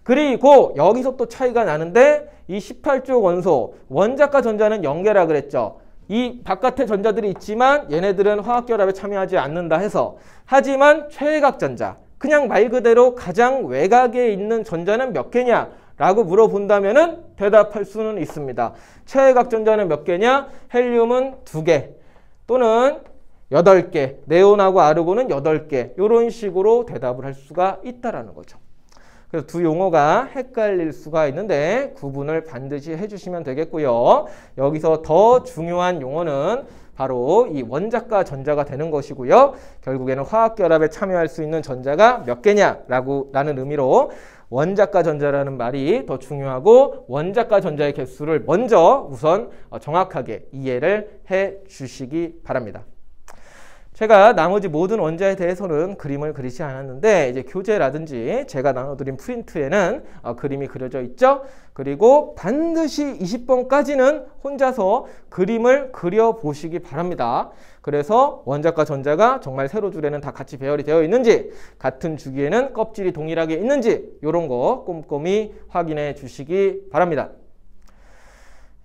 그리고 여기서 또 차이가 나는데 이 18족 원소, 원자과 전자는 0개라 그랬죠. 이 바깥에 전자들이 있지만 얘네들은 화학결합에 참여하지 않는다 해서 하지만 최외곽전자 그냥 말 그대로 가장 외곽에 있는 전자는 몇 개냐 라고 물어본다면은 대답할 수는 있습니다. 최외곽전자는 몇 개냐? 헬륨은 2개 또는 8개, 네온하고 아르곤은 8개 이런 식으로 대답을 할 수가 있다라는 거죠. 그래서 두 용어가 헷갈릴 수가 있는데 구분을 반드시 해주시면 되겠고요. 여기서 더 중요한 용어는 바로 이 원자과 전자가 되는 것이고요. 결국에는 화학결합에 참여할 수 있는 전자가 몇 개냐라는 의미로 원자과 전자라는 말이 더 중요하고 원자과 전자의 개수를 먼저 우선 정확하게 이해를 해 주시기 바랍니다. 제가 나머지 모든 원자에 대해서는 그림을 그리지 않았는데 이제 교재라든지 제가 나눠드린 프린트에는 그림이 그려져 있죠. 그리고 반드시 20번까지는 혼자서 그림을 그려보시기 바랍니다. 그래서 원자과 전자가 정말 세로 줄에는 다 같이 배열이 되어 있는지, 같은 주기에는 껍질이 동일하게 있는지 이런 거 꼼꼼히 확인해 주시기 바랍니다.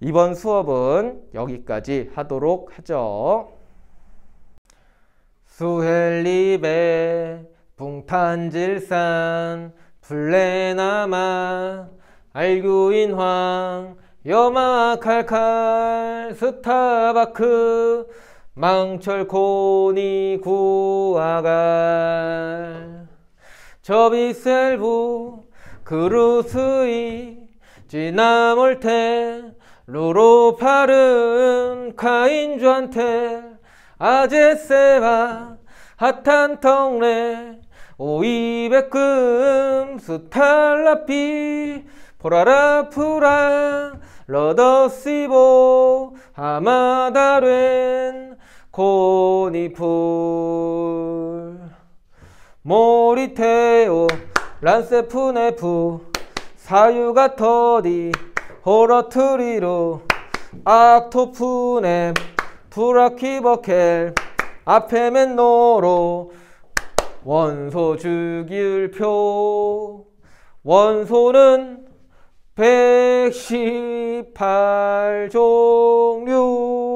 이번 수업은 여기까지 하도록 하죠. 수헬리베, 붕탄질산, 플레나마, 알규인황, 여마칼칼, 스타바크, 망철코니, 구아갈, 저비셀부, 그루스이, 지나몰테, 루로파른, 카인주한테, 아제세바, 하탄텅레, 오이베금, 스탈라피, 포라라푸라, 러더시보, 하마다렌, 코니풀, 모리테오, 란세푸네프, 사유가터디, 호러트리로, 악토푸네, 브라키버켈, 아페멘노로, 원소 주기율표. 원소는 118종류.